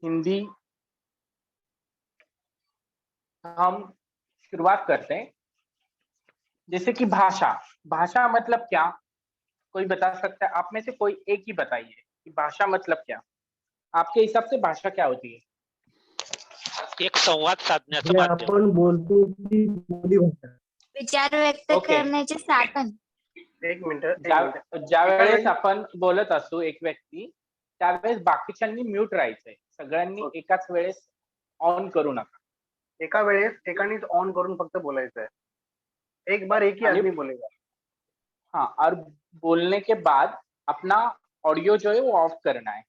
हिंदी हम शुरुआत करते हैं। जैसे कि भाषा, भाषा मतलब क्या? कोई बता सकता है? आप में से कोई एक ही बताइए कि भाषा मतलब क्या? आपके हिसाब से भाषा क्या होती है? एक संवाद साधण्याचं जे माध्यम. आपण बोलतो ती बोली भाषा. विचार व्यक्त ओके. करण्याचे साधन. एक मिनिट. ज्यावेळेस आपण बोलत असतो एक व्यक्ती, त्यावेळेस बाकीच्यांनी म्यूट राहायचंय. सगळ्यांनी एकाच वेळेस ऑन करू नका. एका वेळेस एकानेच ऑन करून फक्त बोलायचं आहे. एक बार एक ही आदमी बोलेगा. हाँ, और बोलने के बाद अपना ऑडियो जो है वो ऑफ करना है.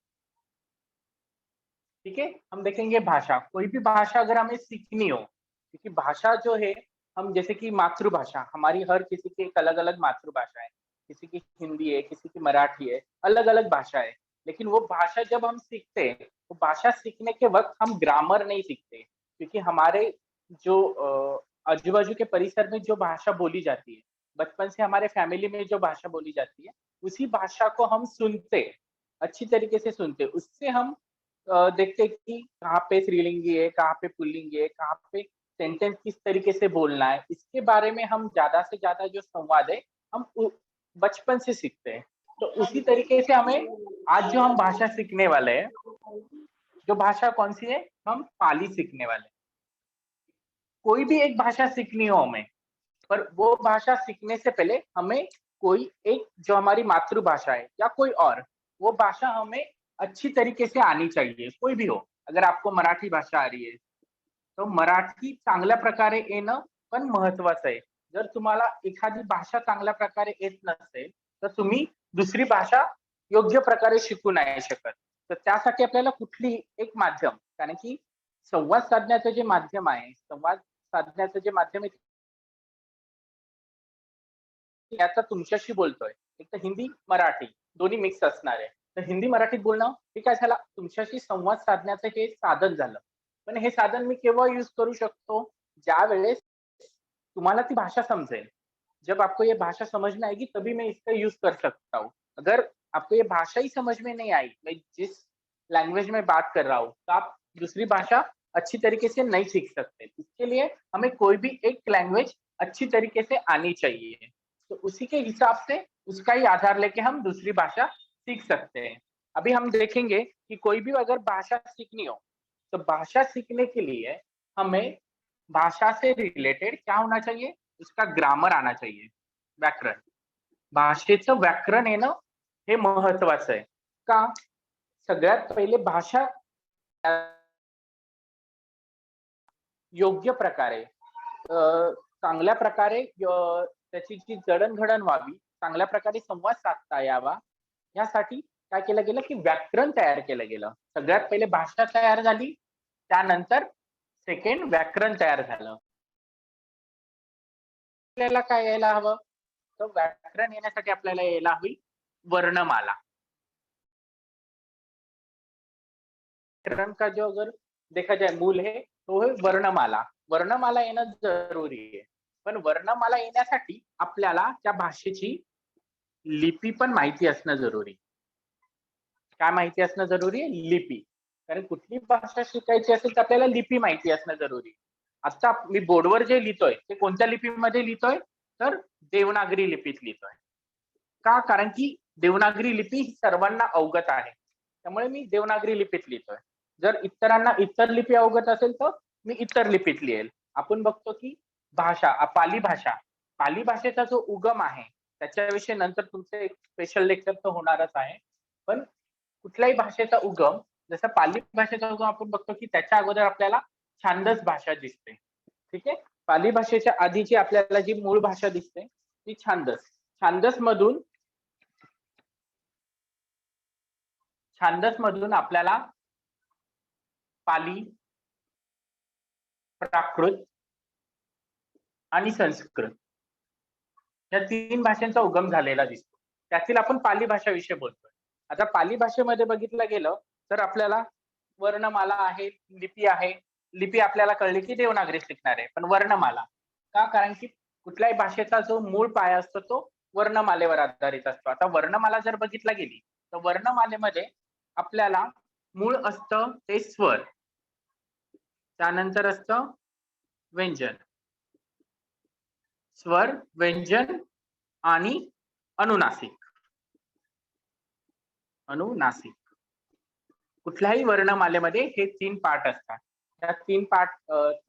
ठीक है. हम देखेंगे भाषा, कोई भी भाषा अगर हमें सीखनी हो, क्योंकि भाषा जो है, हम जैसे कि मातृभाषा, हमारी हर किसी की एक अलग अलग मातृभाषा है. किसी की हिंदी है, किसी की मराठी है, अलग अलग भाषा है. लेकिन वो भाषा जब हम सीखते हैं, वो भाषा सीखने के वक्त हम ग्रामर नहीं सीखते, क्योंकि हमारे जो आजू बाजू के परिसर में जो भाषा बोली जाती है, बचपन से हमारे फैमिली में जो भाषा बोली जाती है, उसी भाषा को हम सुनते, अच्छी तरीके से सुनते. उससे हम देखते हैं कि कहाँ पे स्त्रीलिंगी है, कहाँ पे पुल्लिंगी है, कहाँ पे सेंटेंस किस तरीके से बोलना है. इसके बारे में हम ज्यादा से ज्यादा जो संवाद है, हम बचपन से सीखते हैं. तो उसी तरीके से हमें आज जो हम भाषा सीखने वाले हैं, जो भाषा कौन सी है? हम पाली सीखने वाले हैं. कोई भी एक भाषा सीखनी हो हमें, पर वो भाषा सीखने से पहले हमें कोई एक जो हमारी मातृभाषा है या कोई और, वो भाषा हमें अच्छी तरीके से आनी चाहिए. कोई भी हो, अगर आपको मराठी भाषा आ रही है, तो मराठी चांगल्या प्रकारे येणं पण महत्वाचं आहे. जर तुम्हाला एखादी भाषा चांगल्या प्रकारे येत नसेल, तर तुम्ही दुसरी भाषा योग्य प्रकारे शिकू नाही शकत. तर त्यासाठी आपल्याला कुठली एक माध्यम, कारण की संवाद साधण्याचं जे माध्यम आहे, संवाद साधण्याचं जे माध्यम आहे, आता तुमच्याशी बोलतोय, एक तर हिंदी मराठी दोन्ही मिक्स असणार आहे. तर हिंदी मराठीत बोलणं हे काय झालं? तुमच्याशी संवाद साधण्याचं हे साधन झालं. पण हे साधन मी केव्हा यूज करू शकतो? ज्या वेळेस तुम्हाला ती भाषा समजेल. जब आपको ये भाषा समझ में आएगी तभी मैं इसका यूज कर सकता हूँ. अगर आपको ये भाषा ही समझ में नहीं आई, मैं जिस लैंग्वेज में बात कर रहा हूँ, तो आप दूसरी भाषा अच्छी तरीके से नहीं सीख सकते. इसके लिए हमें कोई भी एक लैंग्वेज अच्छी तरीके से आनी चाहिए. तो उसी के हिसाब से उसका ही आधार लेके हम दूसरी भाषा सीख सकते हैं. अभी हम देखेंगे कि कोई भी अगर भाषा सीखनी हो, तो भाषा सीखने के लिए हमें भाषा से रिलेटेड क्या होना चाहिए? उसका ग्रामर आना चाहिए, व्याकरण. भाषेचं व्याकरण येणं हे महत्वाचं आहे. का? सगळ्यात पहिले भाषा योग्य प्रकारे चांगल्या प्रकारे त्याची जी जडणघडण व्हावी, चांगल्या प्रकारे संवाद साधता यावा, यासाठी काय केलं गेलं की व्याकरण तयार केलं गेलं. सगळ्यात पहिले भाषा तयार झाली, त्यानंतर सेकंड व्याकरण तयार झालं. आपल्याला काय यायला हवं? तर व्याकरण येण्यासाठी आपल्याला यायला हवी वर्णमाला. व्याकरण का जो अगर देखा जाए मूल है, तो है वर्णमाला. वर्णमाला येणं जरुरी आहे. पण वर्णमाला येण्यासाठी आपल्याला त्या भाषेची लिपी पण माहिती असणं जरुरी. काय माहिती असणं जरुरी आहे? लिपी. कारण कुठली भाषा शिकायची असेल तर आपल्याला लिपी माहिती असणं जरुरी. आता मी बोर्डवर जे लिहितोय ते कोणत्या लिपीमध्ये लिहितोय? तर देवनागरी लिपीत लिहितोय. का? कारण की देवनागरी लिपी सर्वांना अवगत आहे. त्यामुळे मी देवनागरी लिपीत लिहितोय. जर इतरांना इतर लिपी अवगत असेल तर मी इतर लिपीत लिहेल. आपण बघतो की भाषा, पाली भाषा, पाली भाषेचा जो उगम आहे, त्याच्याविषयी नंतर तुमचं एक स्पेशल लेक्चर तर होणारच आहे. पण कुठल्याही भाषेचा उगम, जसं पाली भाषेचा उगम आपण बघतो की त्याच्या अगोदर आपल्याला छांदस भाषा दिसते. ठीक आहे. पाली भाषेच्या आधीची आपल्याला जी मूळ भाषा दिसते ती छांदस. छांदस मधून आपल्याला पाली, प्राकृत आणि संस्कृत या 3 भाषांचा उगम झालेला दिसतो. त्यातील आपण पाली भाषाविषयी बोलतोय. आता पाली भाषेमध्ये बघितलं गेलं तर आपल्याला वर्णमाला आहे, लिपी आहे. लिपी आपल्याला कळली की देवनागरी शिकणार आहे. पण वर्णमाला का? कारण की कुठल्याही भाषेचा जो मूळ पाया असतो तो वर्णमालेवर आधारित असतो. आता वर्णमाला जर बघितला गेली तर वर्णमालेमध्ये आपल्याला मूळ असतं ते स्वर, त्यानंतर असतं व्यंजन, स्वर, व्यंजन आणि अनुनासिक. अनुनासिक कुठल्याही वर्णमालेमध्ये हे 3 पार्ट असतात. त्या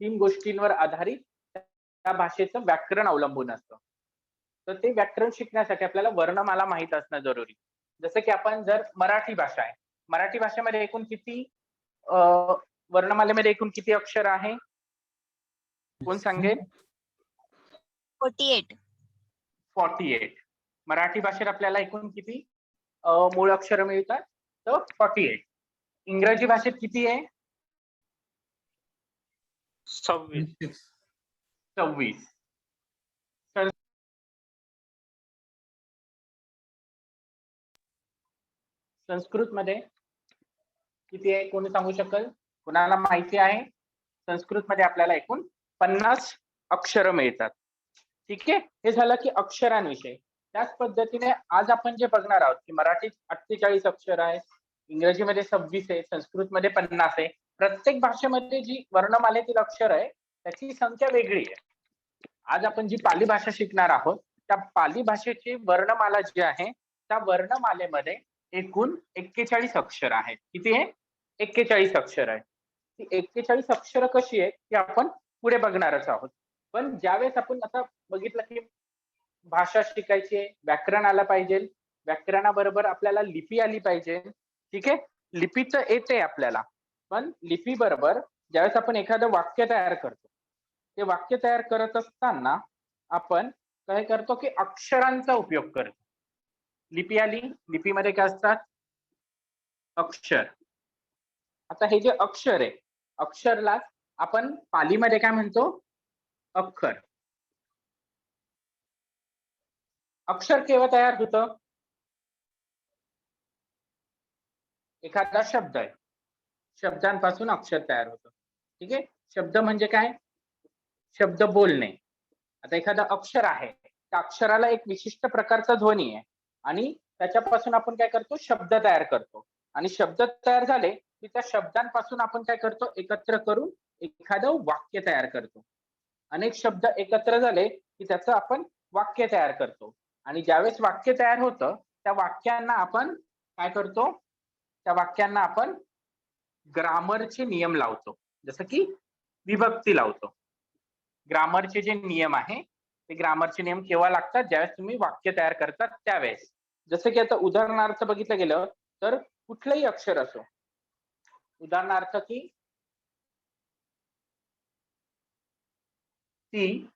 3 गोष्टींवर आधारित त्या भाषेचं व्याकरण अवलंबून असतं. तर ते व्याकरण शिकण्यासाठी आपल्याला वर्णमाला माहित असणं जरुरी. जसं की आपण जर मराठी भाषा आहे, मराठी भाषेमध्ये एकूण किती वर्णमालेमध्ये एकूण किती अक्षर आहे? कोण सांगेल? 48. 48. मराठी भाषेत आपल्याला एकूण किती मूळ अक्षर मिळतात? तर 48. इंग्रजी भाषेत किती आहे? 26. 26. संस्कृत मध्ये किती आहे? कोणी सांगू शकेल? कुणाला माहिती आहे? संस्कृत मध्ये आपल्याला एकूण 50 अक्षर मिळतात. ठीक आहे, हे झालं की अक्षरांविषयी. त्याच पद्धतीने आज आपण जे बघणार आहोत की मराठीत 48 अक्षर आहेत, इंग्रजीमध्ये 26 आहे, संस्कृतमध्ये 50 आहे. प्रत्येक भाषेमध्ये जी वर्णमालेतील अक्षर आहे त्याची संख्या वेगळी आहे. आज आपण जी पाली भाषा शिकणार आहोत त्या पाली भाषेची वर्णमाला जी आहे त्या वर्णमालेमध्ये एकूण 41 अक्षर आहेत. किती आहे? 41 अक्षर आहे. ती 41 अक्षर कशी आहेत ती आपण पुढे बघणारच आहोत. पण ज्यावेळेस आपण आता बघितलं की भाषा शिकायची आहे, व्याकरण आलं पाहिजे, व्याकरणाबरोबर आपल्याला लिपी आली पाहिजे. ठीक आहे, लिपी तर येते आपल्याला, पण लिपी बरोबर ज्यावेळेस आपण एखादं वाक्य तयार करतो, ते वाक्य तयार करत असताना आपण काय करतो की अक्षरांचा उपयोग करतो. लिपी आली, लिपीमध्ये काय असतात? अक्षर. आता हे जे अक्षर आहे, अक्षरला आपण पालीमध्ये काय म्हणतो? अक्षर. अक्षर केव्हा तयार होतं? एखादा शब्द आहे, शब्दांपासून अक्षर तयार होतं. ठीक आहे, शब्द म्हणजे काय? शब्द बोलणे. आता एखादा अक्षर आहे, त्या अक्षराला एक विशिष्ट प्रकारचा ध्वनी आहे आणि त्याच्यापासून आपण काय करतो? शब्द तयार करतो. आणि शब्द तयार झाले की त्या शब्दांपासून आपण काय करतो? एकत्र करून एखादं वाक्य तयार करतो. अनेक शब्द एकत्र झाले की त्याचं आपण वाक्य तयार करतो. आणि ज्यावेळेस वाक्य तयार होतं त्या वाक्यांना आपण काय करतो? त्या वाक्यांना आपण ग्रामरचे नियम लावतो. जसं की विभक्ती लावतो. ग्रामरचे जे नियम आहे ते ग्रामरचे नियम केव्हा लागतात? ज्यावेळेस तुम्ही वाक्य तयार करतात त्यावेळेस. जसं की आता उदाहरणार्थ बघितलं गेलं तर कुठलंही अक्षर असो, उदाहरणार्थ की ती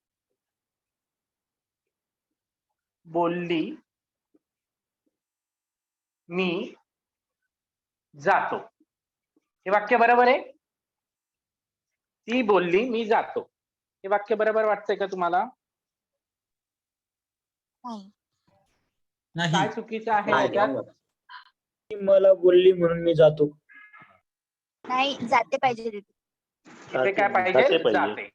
बोलली मी जातो, हे वाक्य बरोबर आहे? ती बोलली मी जातो, हे वाक्य बरोबर वाटतंय का तुम्हाला? नाही. काय चुकीचं आहे नाही. त्याच्यात? ती मला बोलली म्हणून मी जातो. नाही, जाते पाहिजे तिथे. इथे काय पाहिजे? जाते.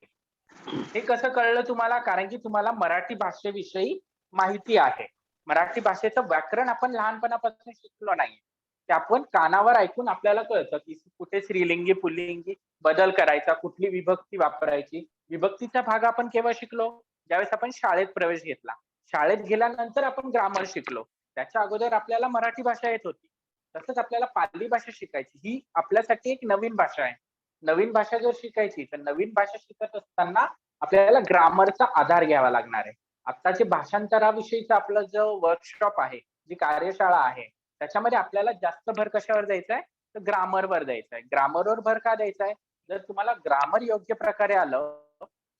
हे कसं कळलं तुम्हाला? कारण की तुम्हाला मराठी भाषेविषयी माहिती आहे. मराठी भाषेचं व्याकरण आपण लहानपणापासून शिकलो नाही, ते आपण कानावर ऐकून आपल्याला कळतं की कुठे स्त्रीलिंगी पुल्लिंगी बदल करायचा, कुठली विभक्ती वापरायची. विभक्तीचा भाग आपण केव्हा शिकलो? ज्यावेळेस आपण शाळेत प्रवेश घेतला. शाळेत गेल्यानंतर आपण ग्रामर शिकलो. त्याच्या अगोदर आपल्याला मराठी भाषा येत होती. तसंच आपल्याला पाली भाषा शिकायची. ही आपल्यासाठी एक नवीन भाषा आहे. नवीन भाषा जर शिकायची तर नवीन भाषा शिकत असताना आपल्याला ग्रामरचा आधार घ्यावा लागणार आहे. आत्ताचे भाषांतराविषयीचं आपलं जो वर्कशॉप आहे, जी कार्यशाळा आहे, त्याच्यामध्ये आपल्याला जास्त भर कशावर द्यायचा आहे? तर ग्रामरवर द्यायचा आहे. ग्रामरवर भर का द्यायचा आहे? जर तुम्हाला ग्रामर योग्य प्रकारे आलं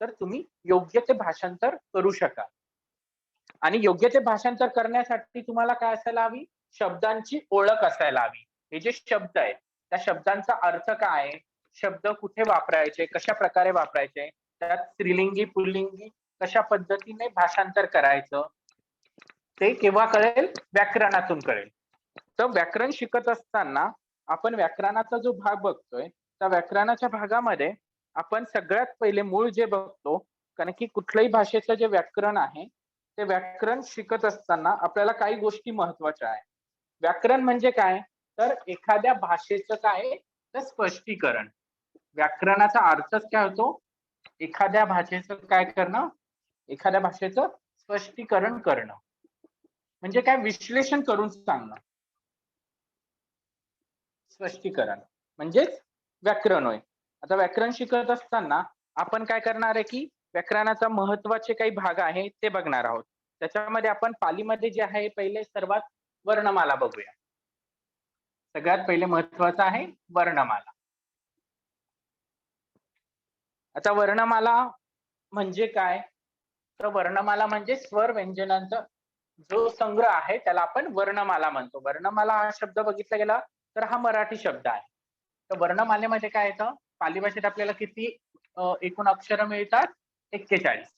तर तुम्ही योग्य ते भाषांतर करू शकाल. आणि योग्य ते भाषांतर करण्यासाठी तुम्हाला काय असायला हवी? शब्दांची ओळख असायला हवी. हे जे शब्द आहेत त्या शब्दांचा अर्थ काय आहे, शब्द कुठे वापरायचे, कशा प्रकारे वापरायचे, त्यात स्त्रीलिंगी पुल्लिंगी कशा पद्धतीने भाषांतर करायचं, ते केव्हा कळेल? व्याकरणातून कळेल. तर व्याकरण शिकत असताना आपण व्याकरणाचा जो भाग बघतोय त्या व्याकरणाच्या भागामध्ये आपण सगळ्यात पहिले मूळ जे बघतो, कारण की कुठल्याही भाषेचं जे व्याकरण आहे ते व्याकरण शिकत असताना आपल्याला काही गोष्टी महत्वाच्या आहेत. व्याकरण म्हणजे काय? तर एखाद्या भाषेचं काय आहे? तर स्पष्टीकरण. व्याकरणाचा अर्थच काय होतो? एखाद्या भाषेचं काय करणं? एखाद्या भाषेचं स्पष्टीकरण करणं. म्हणजे काय? विश्लेषण करून सांगणं. स्पष्टीकरण म्हणजेच व्याकरण होय. आता व्याकरण शिकत असताना आपण काय करणार आहे की व्याकरणाचा महत्वाचे काही भाग आहे ते बघणार आहोत. त्याच्यामध्ये आपण पालीमध्ये जे आहे पहिले सर्वात वर्णमाला बघूया. सगळ्यात पहिले महत्वाचं आहे वर्णमाला. आता वर्णमाला म्हणजे काय? तर वर्णमाला म्हणजे स्वर व्यंजनांचा जो संग्रह आहे त्याला आपण वर्णमाला म्हणतो. वर्णमाला हा शब्द बघितला गेला तर हा मराठी शब्द आहे. तर वर्णमालेमध्ये काय येतं? पाली भाषेत आपल्याला किती एकूण अक्षरं मिळतात? 41.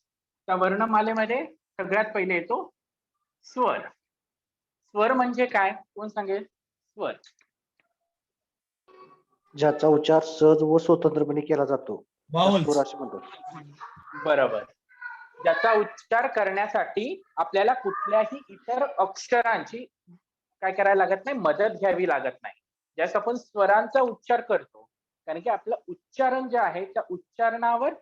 त्या वर्णमालेमध्ये सगळ्यात पहिले येतो स्वर. स्वर म्हणजे काय? कोण सांगेल? स्वर ज्याचा उच्चार सहज व स्वतंत्रपणे केला जातो त्यास स्वर असे म्हणतात. बरोबर. ज्याचा उच्चार करण्यासाठी आपल्याला कुठल्याही इतर अक्षरांची काय करायला लागत नाही, मदत घ्यावी लागत नाही. ज्यावेळेस आपण स्वरांचा उच्चार करतो, कारण की आपलं उच्चारण जे आहे त्या उच्चारणावर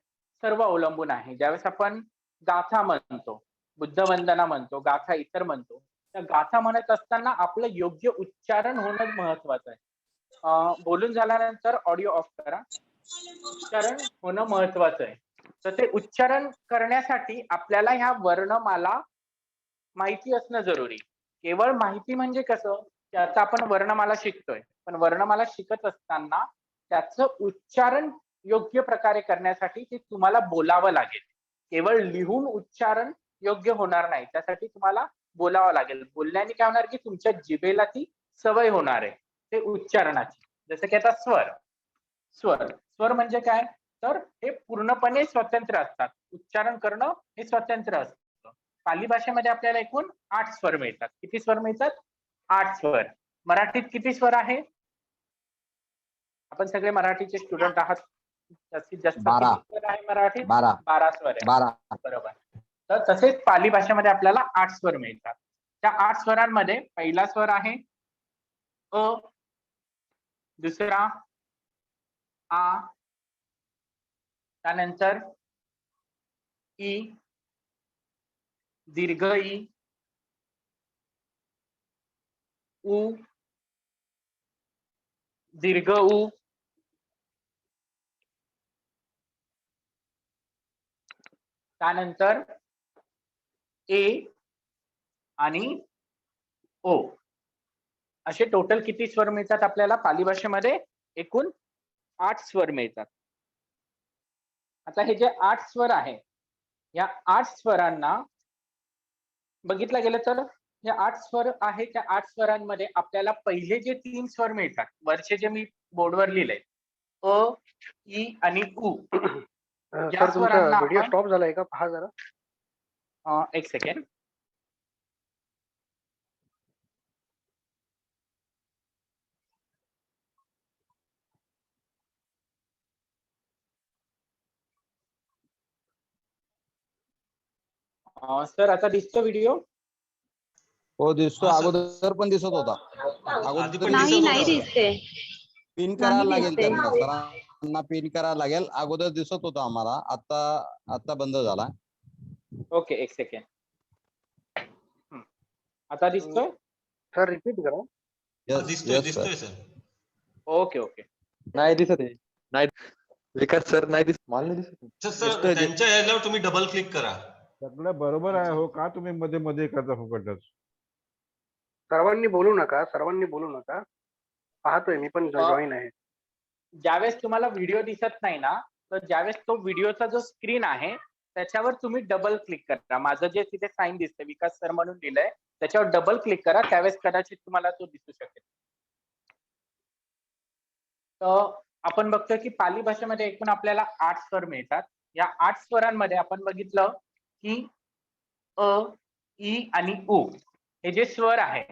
सर्व अवलंबून आहे. ज्यावेळेस आपण गाथा म्हणतो, बुद्धवंदना म्हणतो, गाथा इतर म्हणतो, त्या गाथा म्हणत असताना आपलं योग्य उच्चारण होणं महत्वाचं आहे. बोलून झाल्यानंतर ऑडिओ ऑफ करा. उच्चारण होणं महत्वाचं आहे. तर ते उच्चारण करण्यासाठी आपल्याला ह्या वर्णमाला माहिती असणं जरुरी. केवळ माहिती म्हणजे कसं? की आता आपण वर्णमाला शिकतोय, पण वर्णमाला शिकत असताना त्याचं उच्चारण योग्य प्रकारे करण्यासाठी ते तुम्हाला बोलावं लागेल. केवळ लिहून उच्चारण योग्य होणार नाही, त्यासाठी तुम्हाला बोलावं लागेल. बोलल्याने काय होणार की तुमच्या जिभेला ती सवय होणार आहे ते उच्चारणाची. जसं की आता स्वर. स्वर स्वर म्हणजे काय? तर हे पूर्णपणे स्वतंत्र असतात. उच्चारण करणं हे स्वतंत्र असतं. पाली भाषेमध्ये आपल्याला एकूण 8 स्वर मिळतात. किती स्वर मिळतात? 8 स्वर. मराठीत किती स्वर आहे? आपण सगळे मराठीचे स्टुडंट आहात. जास्तीत जास्त 12 किती स्वर आहे मराठीत? 12 12 स्वर आहे. 12 बरोबर. तर तसेच पाली भाषेमध्ये आपल्याला 8 स्वर मिळतात. त्या 8 स्वरांमध्ये पहिला स्वर आहे अ, दुसरा आ, त्यानंतर ई, दीर्घ ई, उ, दीर्घ उ, त्यानंतर ए आणि ओ. असे टोटल किती स्वर मिळतात आपल्याला पाली भाषेमध्ये? एकूण 8 स्वर मिळतात. आता हे जे 8 स्वर आहे, या 8 स्वरांना बघितलं गेलं तर हे 8 स्वर आहे, त्या 8 स्वरांमध्ये आपल्याला पहिले जे 3 स्वर मिळतात, वरचे जे मी बोर्डवर लिहिलंय अ, ई आणि उ. या सर तुमचा स्वरांना व्हिडिओ आपण स्टॉप झालाय का? पहा जरा. एक सेकंड. सर आता दिसतो व्हिडिओ? हो दिसतो. हा, सर. अगोदर पण दिसत होता. आधी पण अगोदर दिसत नाही होता. दिसते. पिन करायला नाही लागेल दिसते. त्यांना, सरांना पिन करायला लागेल. अगोदर दिसत होता आम्हाला, आता बंद झाला. ओके, एक सेकंड. आता दिसतोय? सर रिपीट करा. हा, दिसतोय सर. Okay okay. नाही दिसत आहे. नाही विकास सर, नाही दिसत. मला नाही दिसत. सर त्यांच्या याच्यावर तुम्ही डबल क्लिक करा. सगळं बरोबर आहे हो, का तुम्ही मध्ये मध्ये करता फुकटच? सर्वांनी बोलू नका, सर्वांनी बोलू नका. पाहतोय मी पण जॉईन आहे. ज्यावेळेस तुम्हाला व्हिडिओ दिसत नाही ना, तर ज्यावेळेस तो व्हिडिओचा जो स्क्रीन आहे त्याच्यावर तुम्ही डबल क्लिक करा. माझं जे तिथे साईन दिसतंय विकास सर म्हणून दिलंय, त्याच्यावर डबल क्लिक करा. त्यावेळेस कदाचित तुम्हाला तो दिसू शकेल. तर आपण बघतोय की पाली भाषेमध्ये एकूण आपल्याला 8 स्वर मिळतात. या 8 स्वरांमध्ये आपण बघितलं की अ, ई आणि उ हे जे स्वर आहे,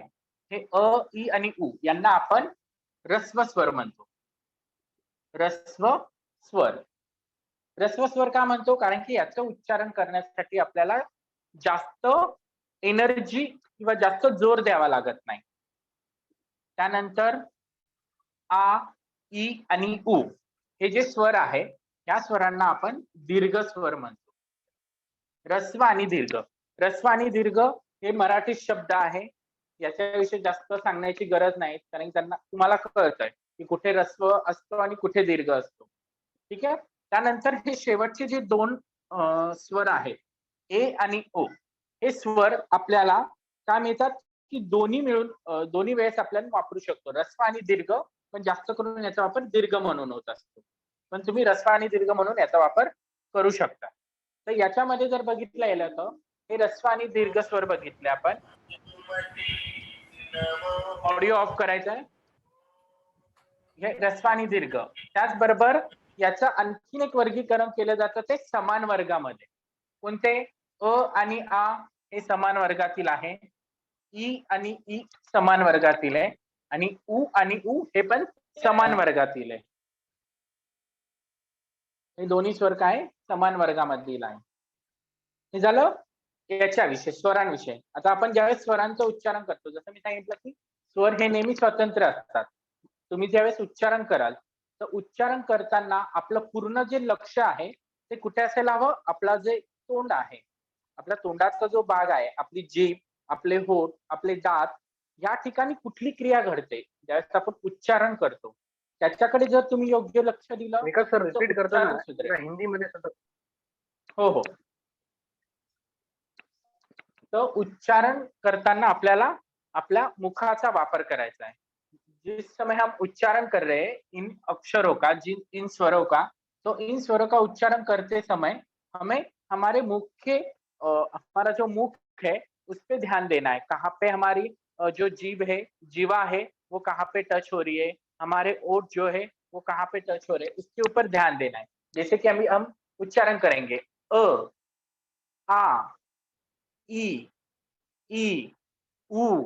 हे अ, ई आणि उ यांना आपण ऱ्हस्व स्वर म्हणतो. ऱ्हस्व स्वर. ऱ्हस्व स्वर का म्हणतो? कारण की याचं उच्चारण करण्यासाठी आपल्याला जास्त एनर्जी किंवा जास्त जोर द्यावा लागत नाही. त्यानंतर आ, ई आणि उ हे जे स्वर आहे या स्वरांना आपण दीर्घ स्वर म्हणतो. ऱ्हस्व आणि दीर्घ. ऱ्हस्व आणि दीर्घ हे मराठी शब्द आहे. याच्याविषयी जास्त सांगण्याची गरज नाही कारण त्यांना तुम्हाला कळतंय की कुठे ऱ्हस्व असतो आणि कुठे दीर्घ असतो. ठीक आहे. त्यानंतर हे शेवटचे जे दोन स्वर आहेत ए आणि ओ हे स्वर आपल्याला काय मिळतात की दोन्ही मिळून दोन्ही वेळेस आपल्याला वापरू शकतो. ऱ्हस्व आणि दीर्घ पण जास्त करून याचा वापर दीर्घ म्हणून होत असतो. पण तुम्ही ऱ्हस्व आणि दीर्घ म्हणून याचा वापर करू शकता. तर याच्यामध्ये जर बघितलं गेलं तर हे ऱ्हस्व आणि दीर्घ स्वर बघितले आपण. ऑडिओ ऑफ करायचा आहे. हे ऱ्हस्व आणि दीर्घ. त्याचबरोबर याचं आणखीन एक वर्गीकरण केलं जातं ते समान वर्गामध्ये. कोणते? अ आणि आ हे समान वर्गातील आहे. ई आणि ई समान वर्गातील आहे आणि उ आणि उ हे पण समान वर्गातील आहे. हे दोन्ही स्वर काय समान वर्गामधील आहे. हे झालं याच्याविषयी स्वरांविषयी. आता आपण ज्यावेळेस स्वरांचं उच्चारण करतो जसं मी सांगितलं की स्वर हे नेहमी स्वतंत्र असतात. तुम्ही ज्यावेळेस उच्चारण कराल तर उच्चारण करताना आपलं पूर्ण जे लक्ष आहे ते कुठे असायला हवं? आपला जे तोंड आहे, आपल्या तोंडाचा जो भाग आहे, आपली जीभ, आपले होठ, आपले दात या ठिकाणी कुठली क्रिया घडते ज्यावेळेस आपण उच्चारण करतो त्याच्याकडे जर तुम्ही योग्य लक्ष दिलं विकास सर तर रिपीट उच्चारण करताना सुधरेल. हिंदीमध्ये सतत हो हो. तर उच्चारण करताना आपल्याला आपल्या मुखाचा वापर करायचा है. जिस समय हम उच्चारण कर रहे हैं इन अक्षरों का, इन स्वरों का, तो इन स्वरों का उच्चारण करते समय हमें हमारे मुख के हमारा जो मुख है उस पे ध्यान देना है. कहाँ पे हमारी जो जीभ है, जीवा है, वो कहाँ पे टच हो रही है, हमारे ओठ जो है वो कहाँ पे टच हो रहे हैं, उसके ऊपर ध्यान देना है. जैसे कि अभी हम उच्चारण करेंगे अ, आ, ई, उ,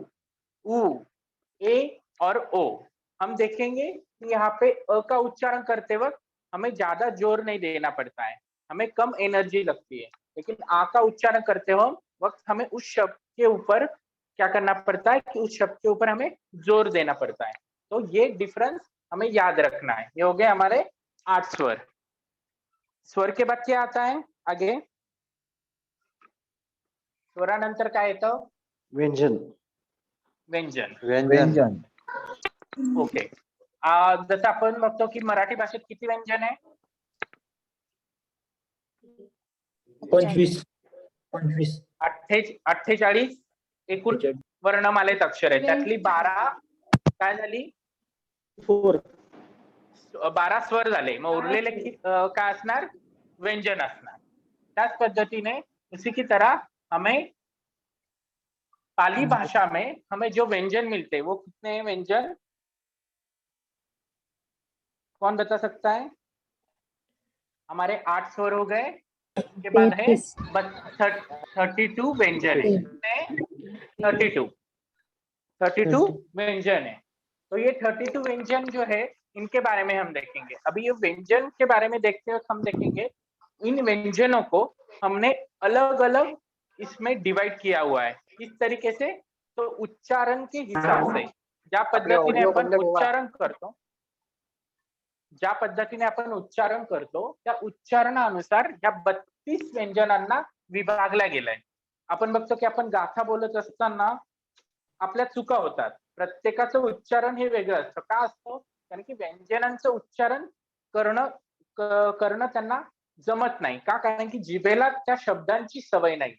ए और ओ. हम देखेंगे कि यहाँ पे अ का उच्चारण करते वक्त हमें ज्यादा जोर नहीं देना पड़ता है, हमें कम एनर्जी लगती है. लेकिन आ का उच्चारण करते वक्त हमें उस शब्द के ऊपर क्या करना पड़ता है कि उस शब्द के ऊपर हमें जोर देना पड़ता है. तो ये डिफरेंस हमें याद रखना है. ये हो गए हमारे 8 स्वर. स्वर के बाद क्या आता है आगे? स्वरानंतर काय येतं? व्यंजन. व्यंजन. व्यंजन. ओके. जसं आपण बघतो की मराठी भाषेत किती व्यंजन आहे? 25 48 एकूण वर्णमालेत अक्षर आहे. त्यातली 12 काय झाली? 12 स्वर झाले. मग उरलेले काय असणार? व्यंजन असणार. त्याच पद्धतीने उसी की तरह हमें पाली भाषा में हमें जो व्यंजन मिलते हैं वो कितने हैं व्यंजन? कौन बता सकता है? हमारे 8 स्वर हो गए. उसके बाद है 32 व्यंजन है. कितने? 32 व्यंजन है. तो ये 32 व्यंजन जो है इनके बारे में हम देखेंगे. अभी ये व्यंजन के बारे में देखते वक्त हम देखेंगे इन व्यंजनों को हमने अलग अलग इसमें डिवाइड किया हुआ है. किस तरीके से? तो उच्चारण के हिसाब से ज्या पद्धतीने आपण उच्चारण करतो, ज्या पद्धतीने आपण उच्चारण करतो त्या उच्चारणानुसार या 32 व्यंजनांना विभागल्या गेलंय. आपण बघतो की आपण गाथा बोलत असताना आपल्या चुका होतात. प्रत्येकाचं उच्चारण हे वेगळं असतं. का असतं? कारण की व्यंजनांचं उच्चारण करणं त्यांना जमत नाही. का? कारण की जिभेला त्या शब्दांची सवय नाही.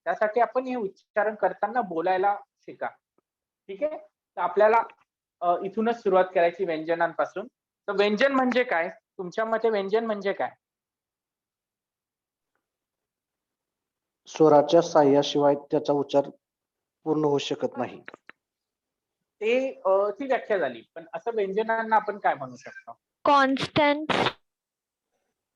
त्यासाठी आपण हे उच्चारण करताना बोलायला शिका. ठीक आहे. तर आपल्याला इथूनच सुरुवात करायची व्यंजनांपासून. तर व्यंजन म्हणजे काय? तुमच्या मते व्यंजन म्हणजे काय? स्वराच्या साह्याशिवाय त्याचा उच्चार पूर्ण होऊ शकत नाही. ती व्याख्या झाली. पण असं व्यंजनांना आपण काय म्हणू शकतो? कॉन्स्टंट.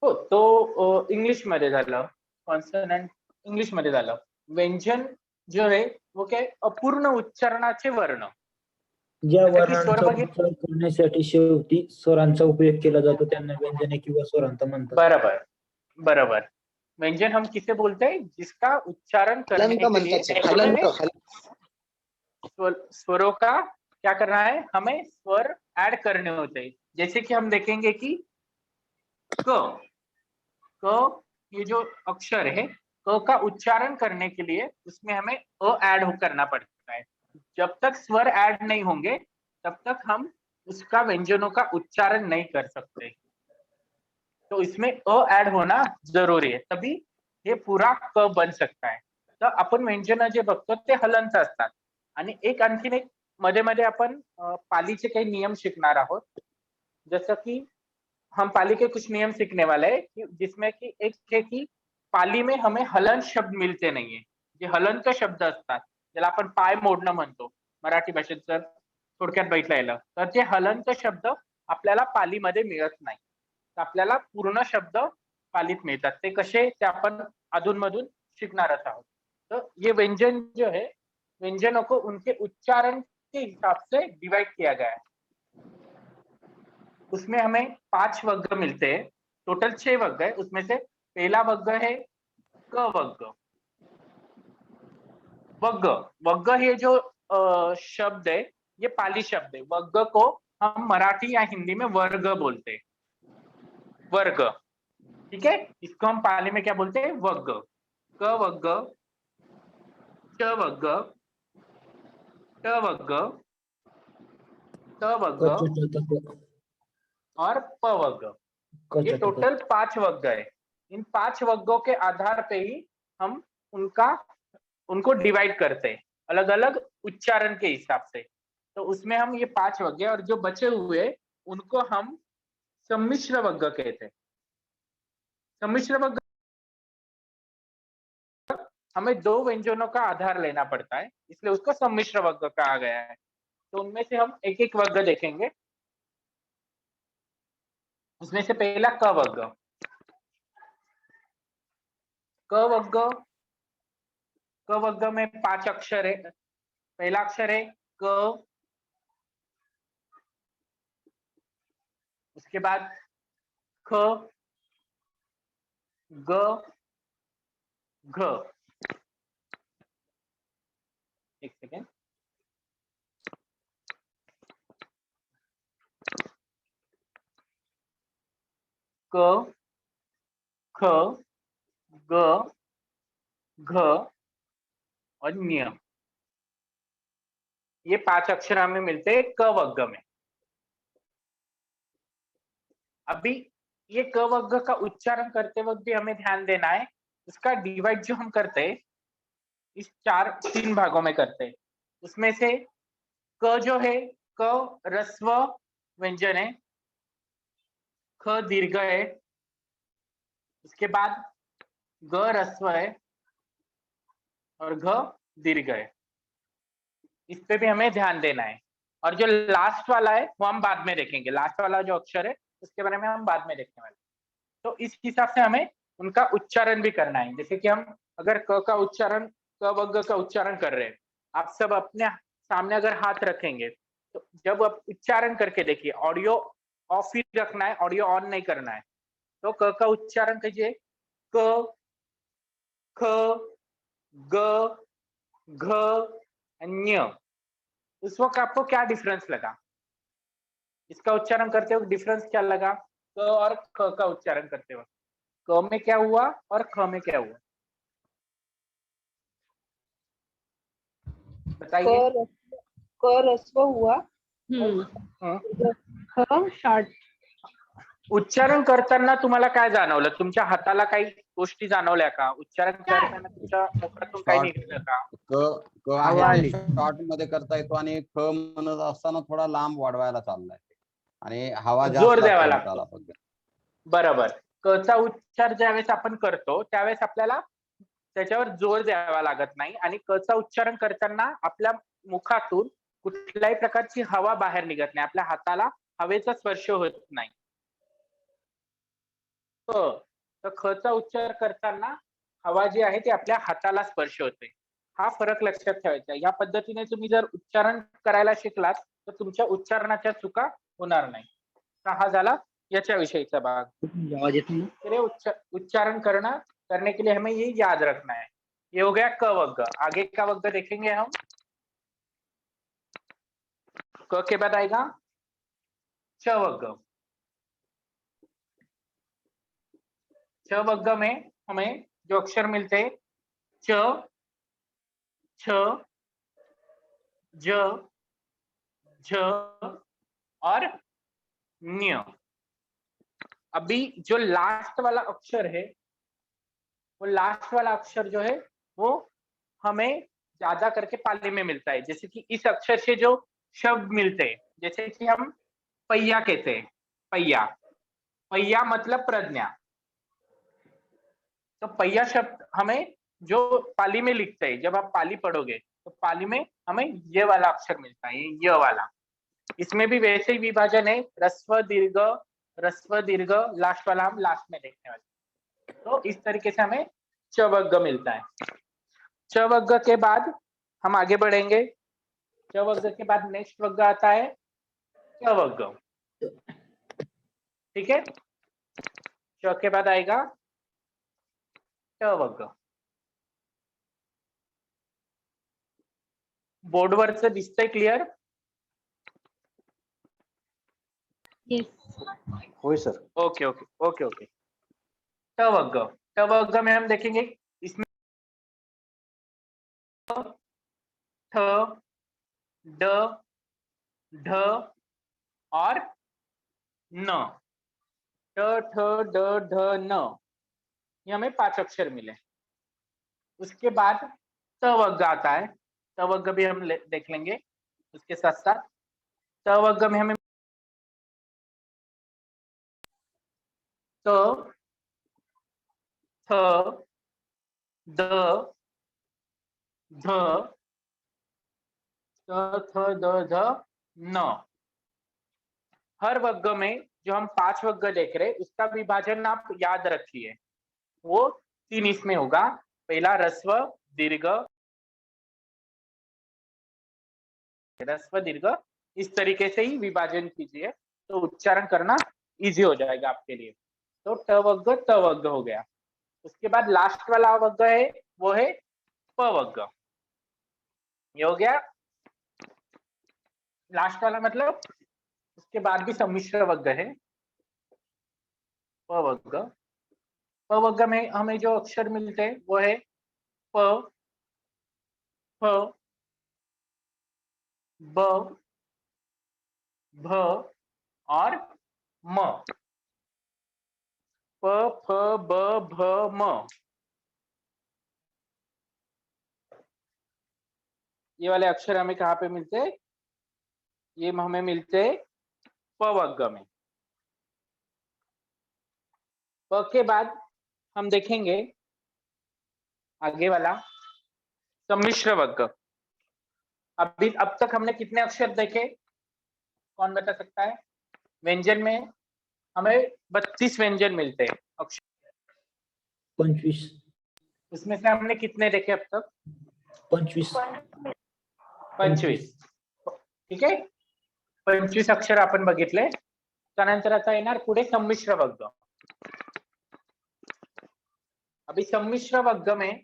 हो, तो इंग्लिश मध्ये झालं. कॉन्सोनंट इंग्लिश मध्ये झालं. व्यंजन जो आहे वो काय अपूर्ण उच्चारणाचे वर्ण. ज्या जसं की स्वर वर्णांचा उच्चार करण्यासाठी शेवटी स्वरांचा उपयोग केला जातो त्यांना व्यंजने किंवा स्वरांत म्हणतात. बराबर बराबर. व्यंजन हम किसे बोलते हैं? जिसका उच्चारण करने के लिए स्वरों का क्या करना है? हमें स्वर ऐड करने होते हैं। जैसे कि हम देखेंगे कि क ये जो अक्षर है क का उच्चारण करने के लिए उसमें हमें अ ऐड करना पड़ता है। जब तक स्वर ऐड नहीं होंगे तब तक हम उसका व्यंजनों का उच्चारण नहीं कर सकते। तो इसमें अ ऐड होना जरुरी आहे, तभी हे पुरा क बन सकता है। तर आपण व्यंजन जे बघतो ते हलंत असतात आणि एक आणखीन एक मध्ये मध्ये आपण पालीचे काही नियम शिकणार आहोत। जसं की हम पाली के कुछ नियम सीखने वाले हैं कि जिसमें कि एक है कि पाली में हमें हलन शब्द मिळते नाहीये। जे हलंत शब्द असतात ज्याला आपण पाय मोडणं म्हणतो मराठी भाषेत जर थोडक्यात बघितलं गेलं तर ते हलंत शब्द आपल्याला पालीमध्ये मिळत नाही। तर आपल्याला पूर्ण शब्द पालीत मिळतात। ते कसे ते आपण अधूनमधून शिकणारच आहोत। तो ये व्यंजन जो है व्यंजनों को उनके उच्चारण के हिसाब से डिवाइड किया गया है। उसमें हमें 5 वर्ग मिलते हैं, टोटल 6 वर्ग है। उसमें से पहला वर्ग है क वर्ग। वर्ग वर्ग ये जो शब्द है ये पाली शब्द है। वर्ग को हम मराठी या हिंदी में वर्ग बोलते हैं। वर्ग, ठीक है, इसको हम पाली में क्या बोलते हैं? वर्ग। क वर्ग, च वर्ग, ट वर्ग, त वर्ग और प वर्ग। ये टोटल 5 वर्ग है। इन 5 वर्गों के आधार पे ही हम उनको डिवाइड करते हैं अलग अलग उच्चारण के हिसाब से। तो उसमें हम ये 5 वर्ग है और जो बचे हुए उनको हम सम्मिश्र वर्ग कहते हैं। सम्मिश्र वर्ग हमें 2 व्यंजनों का आधार लेना पड़ता है, इसलिए उसको सम्मिश्र वर्ग कहा गया है। तो उनमें से हम एक एक वर्ग देखेंगे। उसमें से पहला क वर्ग। क वर्ग में 5 अक्षर है। पहला अक्षर है क, उसके बाद ख, ग, घ। एक सेकेंड। क, ख, ग, घ और ञ। ये 5 अक्षर हमें मिलते हैं क वर्ग में। अभी ये क वर्ग का उच्चारण करते वक्त भी हमें ध्यान देना है। इसका डिवाइड जो हम करते हैं इस 3 भागों में करते हैं। उसमें से क जो है क ह्रस्व व्यंजन है, ख दीर्घ है, उसके बाद ग ह्रस्व है और घ दीर्घ है। इस पे भी हमें ध्यान देना है। और जो लास्ट वाला है वो हम बाद में देखेंगे। लास्ट वाला जो अक्षर है उसके बारे में हम बाद में देखने वाले। तो इस हिसाब से हमें उनका उच्चारण भी करना है। जैसे कि हम अगर क का उच्चारण, क वर्ग का उच्चारण कर रहे हैं, आप सब अपने सामने अगर हाथ रखेंगे तो जब आप उच्चारण करके देखिए, ऑडियो ऑफ ही रखना है, ऑडियो ऑन नहीं करना है। तो क का उच्चारण कीजिए, क, ख, ग, घ, ञ। उस वक्त आपको क्या डिफरेंस लगा? इसका उच्चारण करते वक्त डिफरेंस क्या लगा? क और ख का उच्चारण करते वक्त क में क्या हुआ और ख में क्या हुआ? बताइए। क ह्रस्व हुआ, ख शार्ट। उच्चारण करताना तुम्हाला काय जाणवलं? तुमच्या हाताला काही गोष्टी जाणवल्या का? उच्चारण करताना तुमच्या मुखातून काही निघतं का? क आहे शॉर्ट मध्ये करता येतो आणि ख म्हणत असताना थोडा लांब वाढवायला चाललाय आणि हवा जोर जास्त द्यावा लागतो लागतो। हाताला. बरोबर। क चा उच्चार ज्यावेळेस आपण करतो त्यावेळेस आपल्याला त्याच्यावर जोर द्यावा लागत नाही आणि क चा उच्चारण करताना आपल्या मुखातून कुठल्याही प्रकारची हवा बाहेर निघत नाही। आपल्या हाताला हवेचा स्पर्श होत नाही। तर ख चा उच्चार करताना हवा जी आहे ती आपल्या हाताला स्पर्श होते। हा फरक लक्षात ठेवायचा। या पद्धतीने तुम्ही जर उच्चारण करायला शिकलात तर तुमच्या उच्चारणाच्या चुका होणार नाही। हा झाला याच्या विषयीचा भाग। उच्चारण करने के लिए हमें ये याद रखना है। ये हो गया क वर्ग। आगे का वर्ग देखेंगे हम। क के बाद आएगा च वर्ग। च वर्ग में हमें जो अक्षर मिलते हैं च, छ, ज, झ और न्य। अभी जो लास्ट वाला अक्षर है, वो लास्ट वाला अक्षर जो है वो हमें ज्यादा करके पाली में मिलता है। जैसे कि इस अक्षर से जो शब्द मिलते हैं, जैसे कि हम पहिया कहते हैं, पहिया, पहिया मतलब प्रज्ञा। तो पहिया शब्द हमें जो पाली में लिखते हैं, जब आप पाली पढ़ोगे तो पाली में हमें ये वाला अक्षर मिलता है, ये वाला। इसमें भी वैसे ही विभाजन है, रस्व दीर्घ, लास्ट वाला हम लास्ट में देखने वाले। तो इस तरीके से हमें च वर्ग मिलता है। च वर्ग के बाद हम आगे बढ़ेंगे। च वर्ग के बाद नेक्स्ट वर्ग आता है च वर्ग। ठीक है, च के बाद आएगा च वर्ग। बोर्डवर से दिसतंय क्लियर? होय sir. Okay okay okay okay. ट वर्ग, ट वर्ग में हम देखेंगे इसमें ठ, ड, ढ और न। ट, ठ, ड, ढ, न, ये हमें 5 अक्षर मिले। उसके बाद त वर्ग आता है। त वर्ग भी हम देख लेंगे उसके साथ साथ। त वर्ग में हमें त, थ, द, ध, त, थ, द, ध, न। हर वर्ग में जो हम 5 वर्ग देख रहे हैं उसका विभाजन आप याद रखिए, वो 3 इसमें होगा। पहला रस्व दीर्घ, रस्व दीर्घ, इस तरीके से ही विभाजन कीजिए तो उच्चारण करना इजी हो जाएगा आपके लिए। तो ट वर्ग त वर्ग हो गया। उसके बाद लास्ट वाला वर्ग है वो है प वर्ग। ये हो गया लास्ट वाला, मतलब उसके बाद भी सम्मिश्र वर्ग है प वर्ग। प वर्ग में हमें जो अक्षर मिलते हैं वो है प, फ, ब, भ और म। प, फ, ब, भ, म, ये वाले अक्षर हमें कहाँ पे मिलते हैं? ये हमें मिलते हैं प वर्ग में। प के बाद हम देखेंगे आगे वाला सम्मिश्र वर्ग। अभी अब तक हमने कितने अक्षर देखे, कौन बता सकता है? व्यंजन में हमें 32 व्यंजन मिलते हैं अक्षर। 25 उसमें से हमने कितने देखे अब तक? 25 25। ठीक आहे, 25 अक्षर आपण बघितले. त्यानंतर आता येणार पुढे संमिश्र वर्ग. अभी सम्मिश्र वर्ग में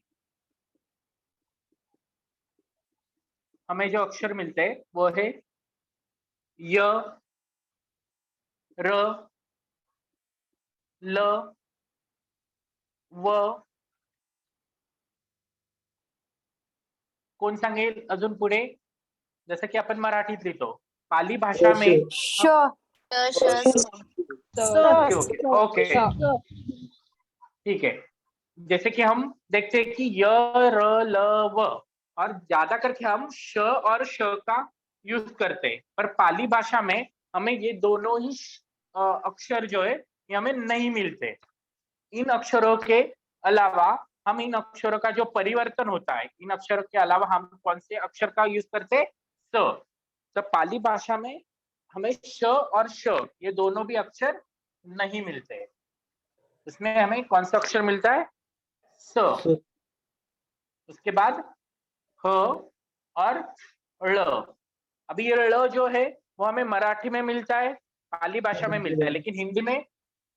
हमें जो अक्षर मिलते हैं वो है य, र, ल, व. कोण सांगेल अजून पुढे? जसं की आपण मराठीत लिहितो, पाली भाषा में श, ओके, ठीक है। जैसे कि हम देखते हैं कि य, र, ल, व, और ज्यादा करके हम श और श का यूज करते हैं, पर पाली भाषा में हमें ये दोनों ही अक्षर जो है ये हमें नहीं मिलते। इन अक्षरों के अलावा हम इन अक्षरों का जो परिवर्तन होता है, इन अक्षरों के अलावा हम कौन से अक्षर का यूज करते हैं? स। तो पाली भाषा में हमें श और श ये दोनों भी अक्षर नहीं मिलते। इसमें हमें कौन सा अक्षर मिलता है? स। उसके बाद ह और ळ। अभी ये ळ जो है वो हमें मराठी में मिलता है, पाली भाषा में मिलता है, लेकिन हिंदी में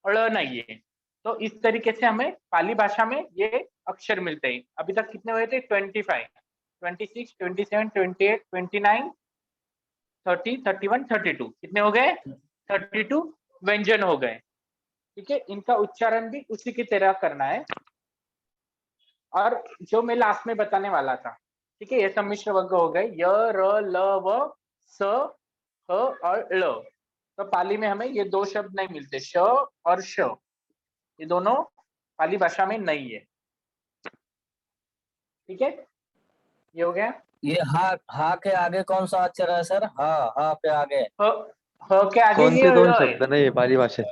ळ नहीं है। तो इस तरीके से हमें पाली भाषा में ये अक्षर मिलते हैं। अभी तक कितने हुए थे? 25, 26, 27, 28, 29, 30, 31, 32। कितने हो गए? 32 व्यंजन हो गए। ठीक है, इनका उच्चारण भी उसी की तरह करना है। और जो मैं लास्ट में बताने वाला था, ठीक है, ये सम्मिश्र वर्ग हो गए य, र, ल, व, स, ह और ल। तो पाली में हमें ये दो शब्द नहीं मिलते, श और श, ये दोनों पाली भाषा में नहीं है। ठीक है, ये हो गया। ये हा के आगे कौन सा अक्षर है सर? हा पे आगे ह, ह के आगे कोणते ये दोन ळ शब्द आहे। नाही पाली भाषेत?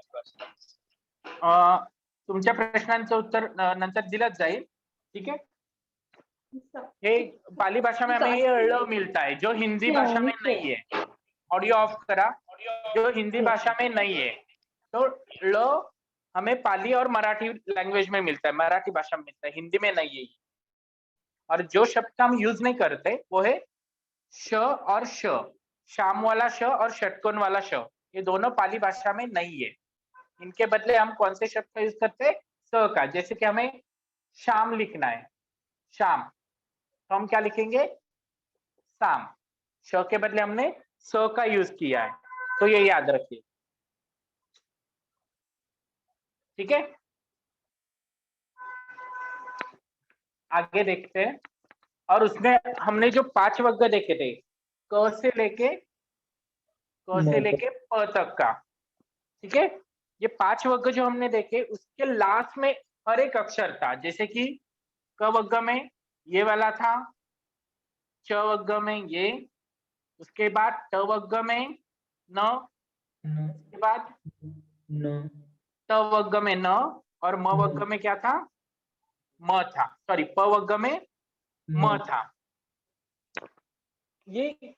तुमच्या प्रश्नांचं उत्तर नंतर दिलंच जाईल। ठीक है, ये पाली भाषा में हमें ये ळ मिलता है जो हिंदी भाषा में नहीं है। ऑडियो ऑफ करा, जो हिंदी भाषा में नहीं है। तो ळ हमें पाली और मराठी लैंग्वेज में मिलता है, मराठी भाषा में मिलता है, हिंदी में नहीं है। और जो शब्द का हम यूज नहीं करते वो है श और श, शाम वाला श और षटकोण वाला श, ये दोनों पाली भाषा में नहीं है। इनके बदले हम कौन से शब्द का यूज करते हैं? स का। जैसे कि हमें शाम लिखना है, शाम, तो हम क्या लिखेंगे? शाम। श के बदले हमने स का यूज किया है, तो ये याद रखिए। ठीक है, आगे देखते हैं। और उसमें हमने जो 5 वर्ग देखे थे, क से लेके प तक का, ठीक है, ये 5 वर्ग जो हमने देखे उसके लास्ट में हर एक अक्षर था। जैसे कि क वर्ग में ये वाला था, च वर्ग में ये, उसके बाद ट वर्ग में न, उसके बाद त वर्ग में न, और म वर्ग में क्या था? म था। सॉरी, प वर्ग में म था। ये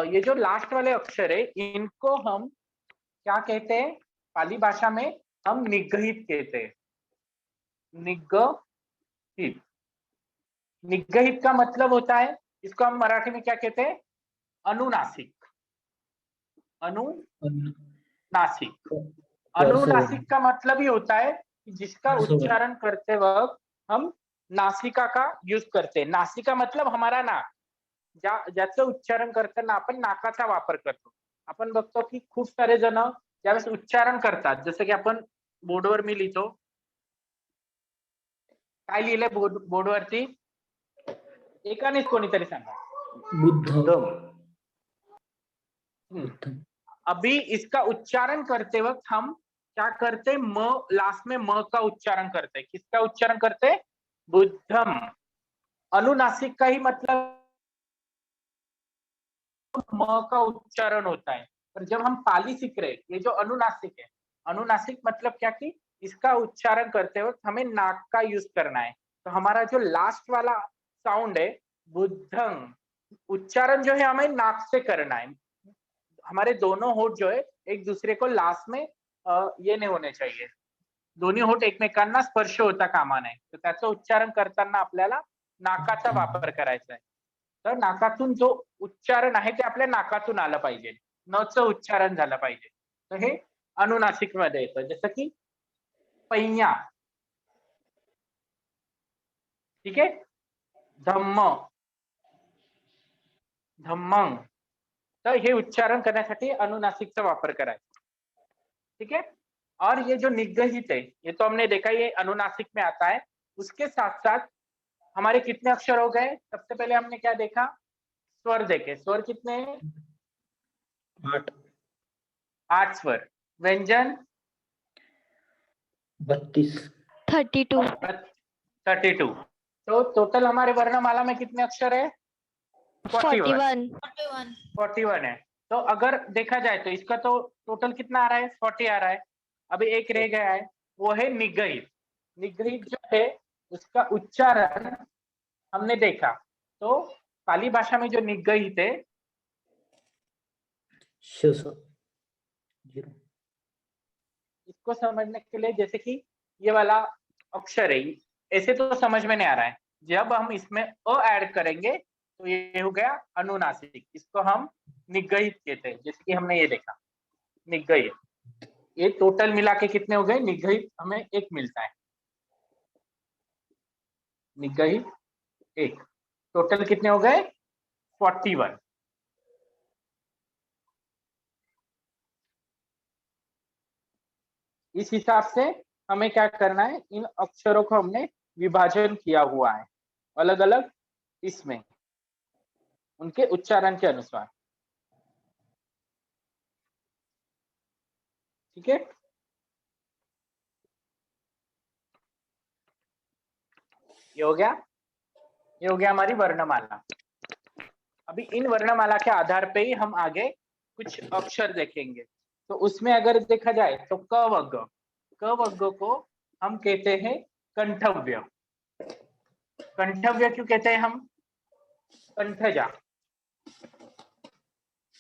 ये जो लास्ट वाले अक्षर है इनको हम क्या कहते हैं? पाली भाषा में हम निगहित कहते हैं। निगहित, निगहित का मतलब होता है, इसको हम मराठी में क्या कहते हैं? अनुनासिक। अनुनासिक, अनुनासिक का मतलब ही होता है कि जिसका उच्चारण करते वक्त हम नासिका का यूज करते हैं। नासिका मतलब हमारा नाक, ज्याचं उच्चारण करताना आपण नाकाचा वापर करतो। आपण बघतो की खूप सारे जण ज्यावेळेस उच्चारण करतात, जसं की आपण बोर्डवर मी लिहितो, काय लिहिलंय बोर्डवरती? एकानेच कोणीतरी सांगा। बुद्धम। अभी इसका उच्चारण करते वक्त हम क्या करते? म, लास्ट में म का उच्चारण करते। किसका उच्चारण करते? बुद्धम। अनुनासिक का ही मतलब म का उच्चारण होता है। पर जब हम पाली सीख रहे, ये जो अनुनासिक है, अनुनासिक मतलब क्या कि इसका उच्चारण करते वक्त हमें नाक का यूज करना है। तो हमारा जो लास्ट वाला साउंड है बुद्धं, उच्चारण जो है हमें नाक से करना है। हमारे दोनों होठ जो है एक दूसरे को लास्ट में ये नहीं होणे चाहिए, दोन्ही होठ एकमेकांना स्पर्श होता कामा नये। तर त्याचं उच्चारण करताना आपल्याला नाकाचा वापर करायचा आहे। तर नाकातून जो उच्चारण आहे ते आपल्या नाकातून आलं पाहिजे, नचं उच्चारण झालं पाहिजे। तर हे अनुनासिक मध्ये येतं, जसं की पैया, ठीक आहे, धम्म, धम्मं, तर हे उच्चारण करण्यासाठी अनुनासिकचा वापर करायचा। ठीक है, और ये जो निगहित है ये तो हमने देखा ये अनुनासिक में आता है। उसके साथ साथ हमारे कितने अक्षर हो गए? सबसे पहले हमने क्या देखा? स्वर देखे। स्वर कितने हैं? 8 स्वर। व्यंजन 32 तो टोटल हमारे वर्णमाला में कितने अक्षर है? 41 है। तो अगर देखा जाए तो इसका तो टोटल कितना आ रहा है? 40 आ रहा है। अभी एक रह गया है, वो है निगहित। निगहित जो है उसका उच्चारण हमने देखा, तो पाली भाषा में जो निगहित है, इसको समझने के लिए जैसे कि ये वाला अक्षर है, ऐसे तो समझ में नहीं आ रहा है। जब हम इसमें अ ऐड करेंगे तो ये हो गया अनुनासिक, इसको हम निगहित कहते हैं। जैसे कि हमने ये देखा निगहित, ये टोटल मिला के कितने हो गए? निगहित हमें 1 मिलता है, निगहित 1। टोटल कितने हो गए? 41। इस हिसाब से हमें क्या करना है, इन अक्षरों को हमने विभाजन किया हुआ है अलग अलग इसमें उनके उच्चारण के अनुसार। ठीक है, ये हो गया, ये हो गया हमारी वर्णमाला। अभी इन वर्णमाला के आधार पे ही हम आगे कुछ अक्षर देखेंगे। तो उसमें अगर देखा जाए तो क वर्ग को हम कहते हैं कंठव्य। कंठव्य क्यों कहते हैं हम? कंठजा,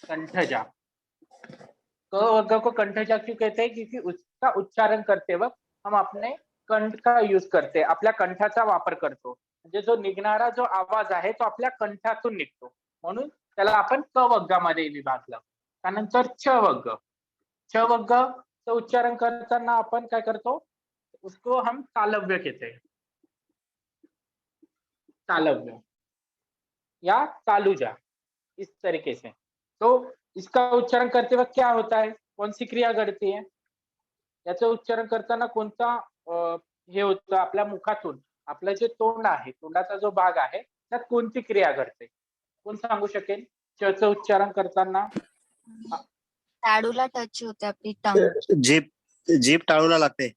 कंठजा। क वर्ग को कंठजा क्यों कहते हैं? क्योंकि उसका उच्चारण करते वक्त हम अपने कंठ का यूज करते, आपल्या कंठाचा वापर करतो। म्हणजे जो निघणारा जो आवाज आहे तो आपल्या कंठातून निघतो, म्हणून त्याला आपण क वर्गामध्ये विभागलं। त्यानंतर च वर्ग, च वर्गाचं उच्चारण करताना आपण काय करतो, उसको हम तालव्य कहते हैं, तालव्य या तालुजा, इस तरीके से। तो इसका उच्चारण करते वक्त क्या होता है, कौन सी क्रिया घडती है, याचं उच्चारण करताना कोणता हे होतं, आपल्या मुखातून आपलं जे तोंड आहे, तोंडाचा जो भाग आहे त्यात कोणती क्रिया घडते, कोण सांगू शकेल? च चं उच्चारण करताना टाळूला टच होते आपली टंग. जीभ टाळूला लागते.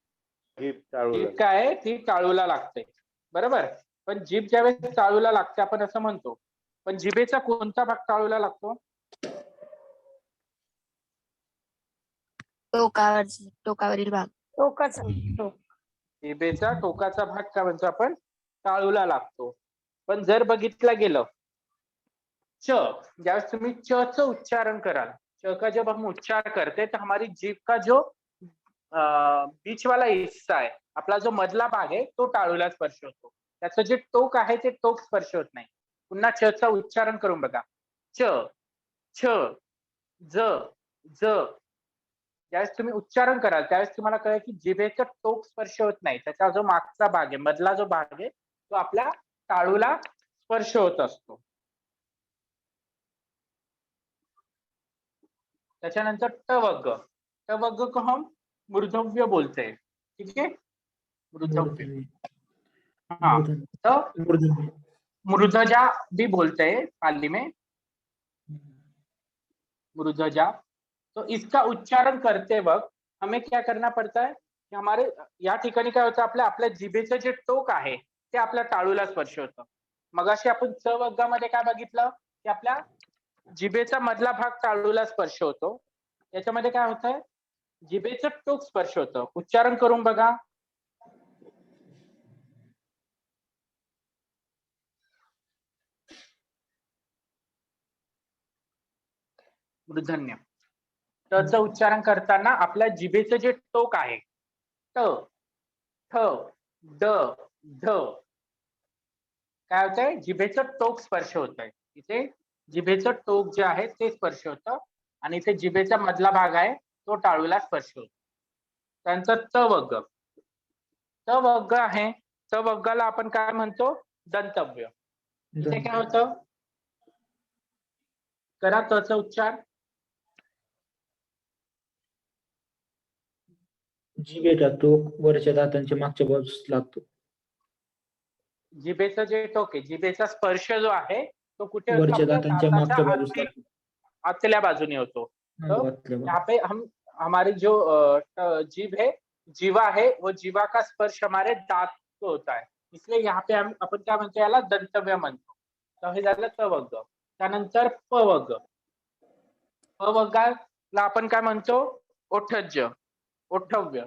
जीभ काय आहे, ती टाळूला लागते, बरोबर. पण जीभ ज्यावेळेस टाळूला लागते आपण असं म्हणतो, पण जिभेचा कोणता भाग टाळूला लागतो? टोकावरील भाग. टोकाचा. जिभेचा टोकाचा भाग काय म्हणतो आपण? टाळूला लागतो. पण जर बघितलं गेलं च, ज्यावेळेस तुम्ही च चं उच्चारण कराल, च का जब हम उच्चार करते तो हमारी जीभ का जो बीच वाला हिस्सा आहे, आपला जो मधला भाग आहे तो टाळूला स्पर्श होतो, त्याचं जे टोक आहे ते टोक स्पर्श होत नाही। पुन्हा च चं उच्चारण करून बघा, च, छ, ज, ज। ज्यावेळेस तुम्ही उच्चारण कराल त्यावेळेस तुम्हाला कळेल की जिभेचं टोक स्पर्श होत नाही, त्याचा जो मागचा भाग आहे, मधला जो भाग आहे तो आपल्या टाळूला स्पर्श होत असतो। त्याच्यानंतर ट वर्ग, ट वर्ग को हम मूर्धव्य बोलते हैं, ठीक है, मूर्धव्य। हाँ, तो मूर्धजा भी बोलते हैं पाली में, मूर्धजा। तो इसका उच्चारण करते वक्त हमें क्या करना पड़ता है कि हमारे या ठिकाणी काय होतं, आपल्या जिभेचं जे टोक आहे ते आपल्या टाळूला स्पर्श होतं। मगाशी आपण च वर्गामध्ये काय बघितलं की आपल्या जिभेचा मधला भाग टाळूला स्पर्श होतो, याच्यामध्ये काय होतंय, जिभेचं टोक स्पर्श होतं। उच्चारण करून बघा, मूर्धन्य। टचं उच्चारण करताना आपल्या जिभेचं जे टोक आहे, ट, ठ, ड, ध, काय होतंय, जिभेचं टोक स्पर्श होतंय। इथे जिभेचं टोक जे आहे ते स्पर्श होतं आणि इथे जिभेचा मधला भाग आहे तो टाळूला स्पर्श होतो। त्यानंतर त वर्ग, त वर्ग आहे, त वर्गाला आपण काय म्हणतो, दंतव्य। इथे काय होतं, करा तचा उच्चार, जिभेचा टोक वरच्या दातांच्या मागच्या बाजूस लागतो। जिभेचं जे टोक आहे, जिभेचा स्पर्श जो आहे तो कुठे होतो, वरच्या आपल्या दातांच्या मागच्या दाताच्या बाजूस लागतो। आतल्या बाजूने होतो। तो यहाँ पे हम हमारी जो जीभ है, जीवा है, वो जीवा का स्पर्श हमारे दांत को होता है, इसलिए यहाँ पे हम अपन क्या म्हणतो, याला दंतव्य म्हणतो। तर हे झालं त वर्ग। त्यानंतर प वर्ग, प वर्गाला आपण काय म्हणतो, ओठज्य, ओठव्य।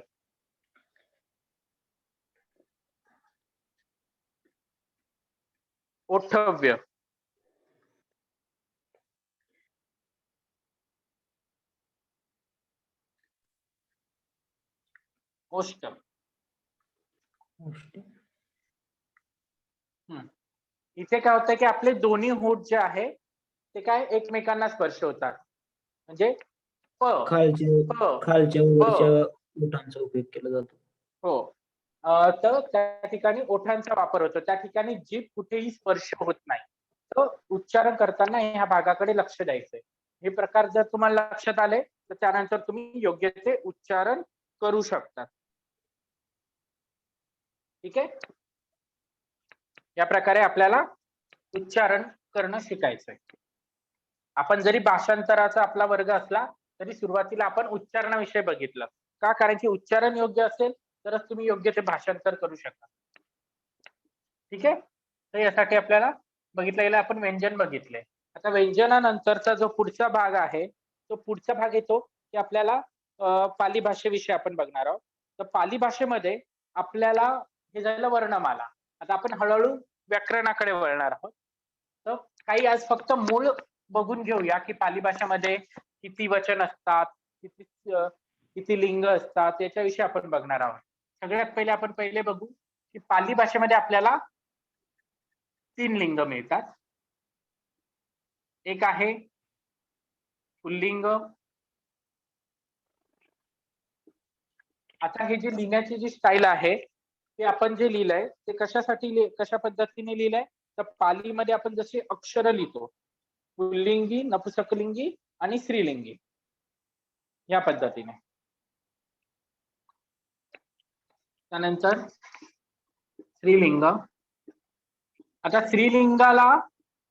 ओठव्य, ओष्ठ। इथे काय होतं की आपले दोन्ही होठ जे आहे ते काय एकमेकांना स्पर्श होतात, म्हणजे प, खालच्या वरच्या ओठांचा उपयोग केला जातो। हो, तर त्या ठिकाणी ओठांचा वापर होतो, त्या ठिकाणी जीभ कुठेही स्पर्श होत नाही। तर उच्चारण करताना ह्या भागाकडे लक्ष द्यायचंय। हे प्रकार जर तुम्हाला लक्षात आले तर त्यानंतर तुम्ही योग्य ते उच्चारण करू शकतात. ठीक आहे. या प्रकारे आपल्याला उच्चारण करणं शिकायचंय. आपण जरी भाषांतराचा आपला वर्ग असला तरी सुरुवातीला आपण उच्चारणाविषयी बघितलं. का? कारण की उच्चारण योग्य असेल तरच तुम्ही योग्य ते भाषांतर करू शकता. ठीक आहे. तर यासाठी आपल्याला बघितलं गेलं, आपण व्यंजन बघितले. आता व्यंजनानंतरचा जो पुढचा भाग आहे तो पुढचा भाग येतो की आपल्याला पाली भाषेविषयी आपण बघणार आहोत. तर पाली भाषेमध्ये आपल्याला हे झालं वर्णमाला. आता आपण हळूहळू व्याकरणाकडे वळणार आहोत. तर काही आज फक्त मूळ बघून घेऊया की पाली भाषेमध्ये किती वचन असतात, किती लिंग असतात, याच्याविषयी आपण बघणार आहोत. सगळ्यात पहिले आपण बघू की पाली भाषेमध्ये आपल्याला 3 लिंग मिळतात. एक आहे पुल्लिंग. आता हे जे लिहिण्याची जी स्टाईल आहे ते आपण जे लिहिलंय ते कशा पद्धतीने लिहिलंय, तर पालीमध्ये आपण जसे अक्षर लिहितो पुल्लिंगी, नपुंसकलिंगी आणि स्त्रीलिंगी या पद्धतीने. त्यानंतर स्त्रीलिंग. आता स्त्रीलिंगाला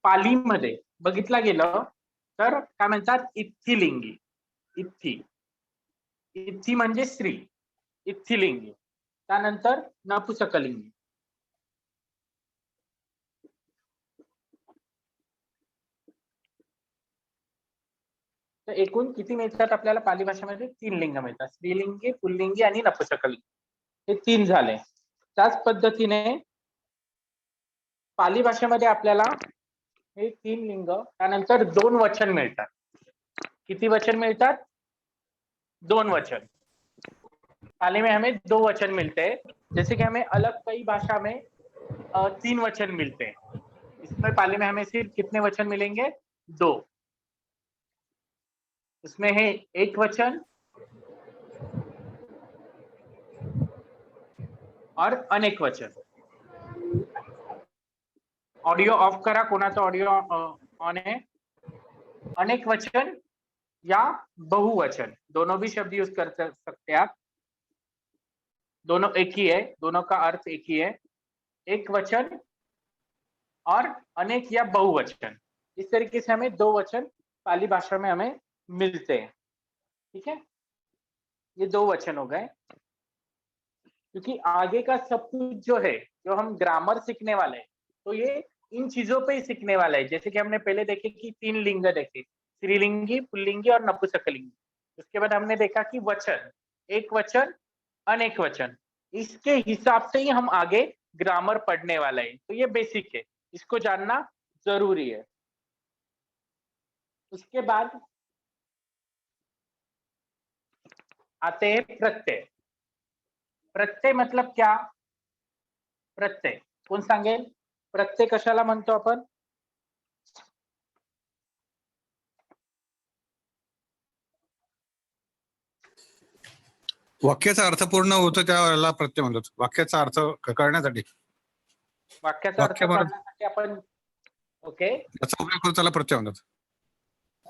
पालीमध्ये बघितलं गेलं तर काय म्हणतात, इत्थिलिंगी. इत्थी म्हणजे स्त्री, इत्थिलिंगी. त्यानंतर नपुंसकलिंगी. तर एकूण किती मिळतात आपल्याला पाली भाषेमध्ये? 3 लिंग मिळतात. स्त्रीलिंगी, पुल्लिंगी आणि नपुंसकलिंगी. हे 3 झाले. त्याच पद्धतीने पाली भाषेमध्ये आपल्याला हे 3 लिंग, त्यानंतर 2 वचन मिळतात. किती वचन मिळतात? 2 वचन. पाली में हमें 2 वचन मिलते हैं, जैसे कि हमें अलग कई भाषा में 3 वचन मिलते हैं. इसमें पाली में हमें सिर्फ कितने वचन मिलेंगे? 2. उसमें है एक वचन और अनेक वचन. ऑडिओ ऑफ करा, कोणाचा ऑडिओ ऑन है. अनेक वचन या बहुवचन दोनों भी शब्द यूज कर सकते हैं आप. दोनों एक ही है, दोनों का अर्थ एक ही है. एक वचन और अनेक या बहुवचन, इस तरीके से हमें 2 वचन पाली भाषा में हमें मिलते हैं. ठीक है, ये 2 वचन हो गए. क्योंकि आगे का सब कुछ जो है, जो हम ग्रामर सीखने वाले हैं, तो ये इन चीजों पे ही सीखने वाला है. जैसे कि हमने पहले देखे कि 3 लिंग देखे, स्त्रीलिंगी, पुल्लिंगी और नपुंसकलिंगी. उसके बाद हमने देखा कि वचन, एक वचन, अनेक वचन, इसके हिसाब से ही हम आगे ग्रामर पढ़ने वाले हैं. तो ये बेसिक है, इसको जानना जरूरी है. उसके बाद आते हैं प्रत्यय. प्रत्यय मतलब क्या? प्रत्यय कोण सांगेल? प्रत्यय कशाला म्हणतो आपण? वाक्याचा अर्थ पूर्ण होतो त्याला प्रत्यय म्हणतात. वाक्याचा अर्थ कळण्यासाठी, वाक्याचा अर्थ कळण्यासाठी आपण, ओके, त्याचा उपयोग करून त्याला प्रत्यय म्हणतात.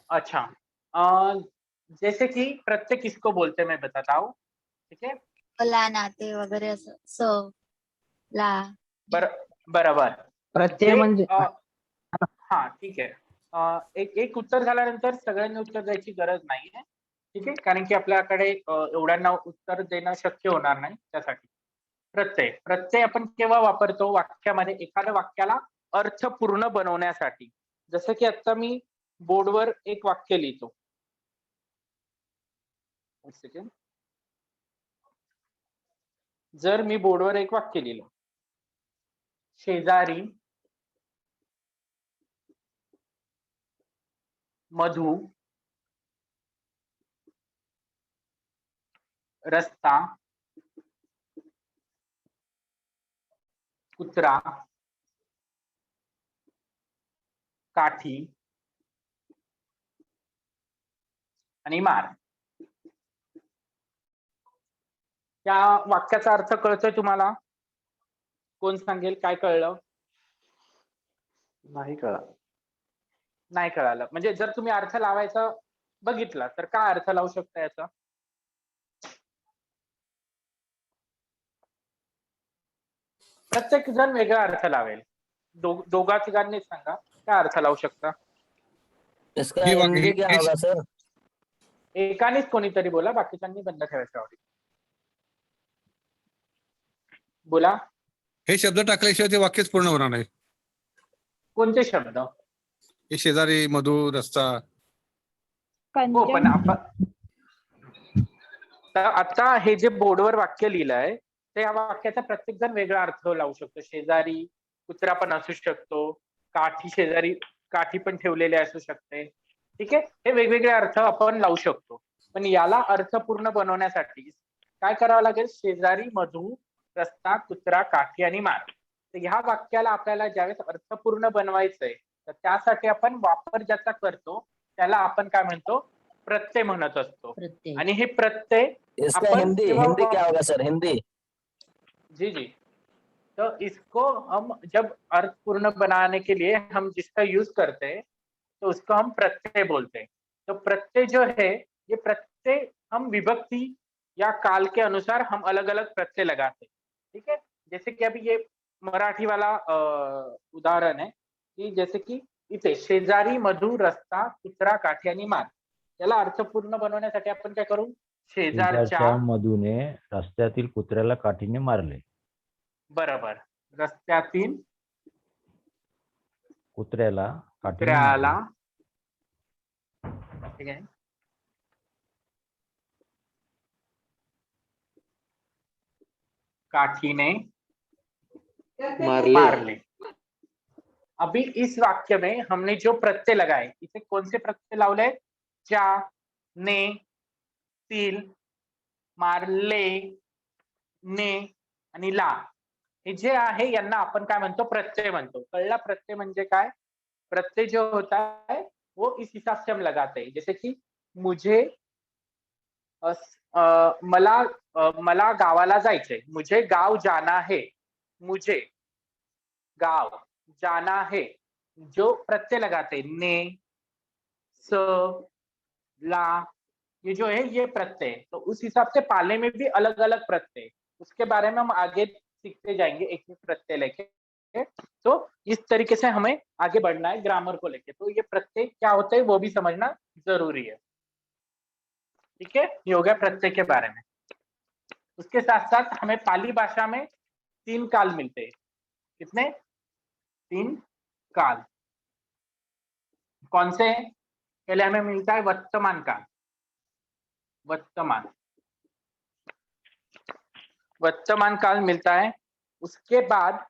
अच्छा. जैसे कि प्रत्यय किसको बोलते मैं बताता हूँ. ठीक है, ला, नाते वगैरे असं. स, ला. बरोबर. प्रत्यय म्हणजे हा, ठीक आहे. एक उत्तर झाल्यानंतर सगळ्यांनी उत्तर द्यायची गरज नाहीये. ठीक आहे, कारण की आपल्याकडे एवढ्यांना उत्तर देणं शक्य होणार नाही. त्यासाठी प्रत्यय आपण केव्हा वापरतो? वाक्यामध्ये एखाद्या वाक्याला अर्थपूर्ण बनवण्यासाठी. जसं की आता मी बोर्डवर एक वाक्य लिहितो. एक सेकंड. जर मी बोर्डवर एक वाक्य लिहिलं, शेजारी मधु रस्ता कुत्रा काठी आणि मार. त्या वाक्याचा अर्थ कळतोय तुम्हाला? कोण सांगेल काय कळलं? नाही कळा. नाही कळालं म्हणजे जर तुम्ही अर्थ लावायचा बघितला तर काय अर्थ लावू शकता याचा? प्रत्येक जण वेगळा अर्थ लावेल. दोघा तिघांनी सांगा काय अर्थ लावू शकता. ही वाक्य सर? एकानेच कोणीतरी बोला, बाकीच्यांनी बंद ठेवायचं. बोला. हे शब्द टाकल्याशिवाय ते वाक्यच पूर्ण होणार नाही. कोणते शब्द? हे शेजारी, मधु, रस्ता. हो, पण आपण आता हे जे बोर्डवर वाक्य लिहिलंय ते या वाक्याचा प्रत्येक जण वेगळा अर्थ लावू शकतो. शेजारी कुत्रा पण असू शकतो, काठी शेजारी काठी पण ठेवलेले असू शकते. ठीक आहे, हे वेगवेगळे अर्थ आपण लावू शकतो. पण याला अर्थपूर्ण बनवण्यासाठी काय करावं लागेल? शेजारी, मधु, रस्ता, कुत्रा, काठी आणि मार. तर ह्या वाक्याला आपल्याला ज्यावेळेस अर्थपूर्ण बनवायचंय तर त्यासाठी आपण वापर ज्याचा करतो त्याला आपण काय म्हणतो? प्रत्यय म्हणत असतो. आणि हे प्रत्यय हिंदी क्या होगा सर? हिंदी? जी जी. तो इसको हम जब अर्थपूर्ण बनाने के लिए हम जिसका यूज करते हैं तो उसको हम प्रत्यय बोलते हैं. तो प्रत्यय जो है ये प्रत्यय हम विभक्ति या काल के अनुसार हम अलग अलग प्रत्यय लगाते हैं. ठीक है, जैसे कि अभी ये मराठी वाला उदाहरण है की जैसे की इथे शेजारी, मधु, रस्ता, कुत्रा, काठी आणि मार. याला अर्थपूर्ण बनवण्यासाठी आपण काय करू? शेजारच्या मधूने रस्त्यातील कुत्र्याला काठीने मारले. बरोबर. रस्त्यातील कुत्र्याला ठीक आहे काठीने मारले. अभी इस वाक्य में हमने जो प्रत्यय लगाए इसे कौन से प्रत्यय लावले? चा, ने, तील, मारले, ने आणि ला. हे जे आहे यांना आपण काय म्हणतो? प्रत्यय म्हणतो. कळला? प्रत्यय म्हणजे काय? प्रत्यय जो होता है वो इस हिसाब से हम लगाते हैं. जैसे कि मुझे मला गावाला जायचंय. मुझे गाव जाना है. मुझे गाव जाना है. जो प्रत्यय लगाते हैं ने, स, ला, ये जो है ये प्रत्यय. तो उस हिसाब से पाले में भी अलग अलग प्रत्यय, उसके बारे में हम आगे सीखते जाएंगे एक एक प्रत्यय लेके. तो इस तरीके से हमें आगे बढ़ना है ग्रामर को लेके. तो ये प्रत्यय क्या होते हैं वो भी समझना जरूरी है. ठीक है, ये हो गया प्रत्यय के बारे में. उसके साथ साथ हमें पाली भाषा में 3 काल मिलते हैं. कितने? 3 काल. कौन से हैं? पहले हमें मिलता है वर्तमान काल. वर्तमान काल मिलता है. उसके बाद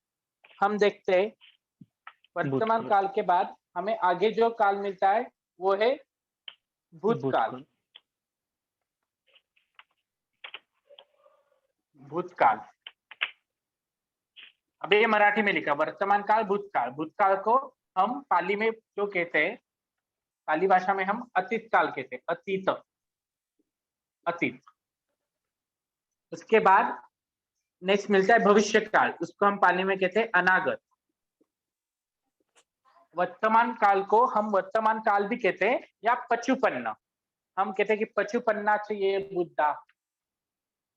हम देखते हैं वर्तमान काल के बाद हमें आगे जो काल मिलता है वो है भूतकाल. भूतकाल. अब ये मराठी में लिखा वर्तमान काल, भूतकाल. भूतकाल को हम पाली में जो कहते हैं, पाली भाषा में हम अतीत काल कहते हैं. अतीत. उसके बाद नेक्स्ट मिलता है भविष्य काल. उसको हम पाली में कहते हैं अनागत. वर्तमान काल को हम वर्तमान काल भी कहते हैं या पचुपन्न. हम कहते हैं कि पचुपन्ना चाहिए बुद्धा.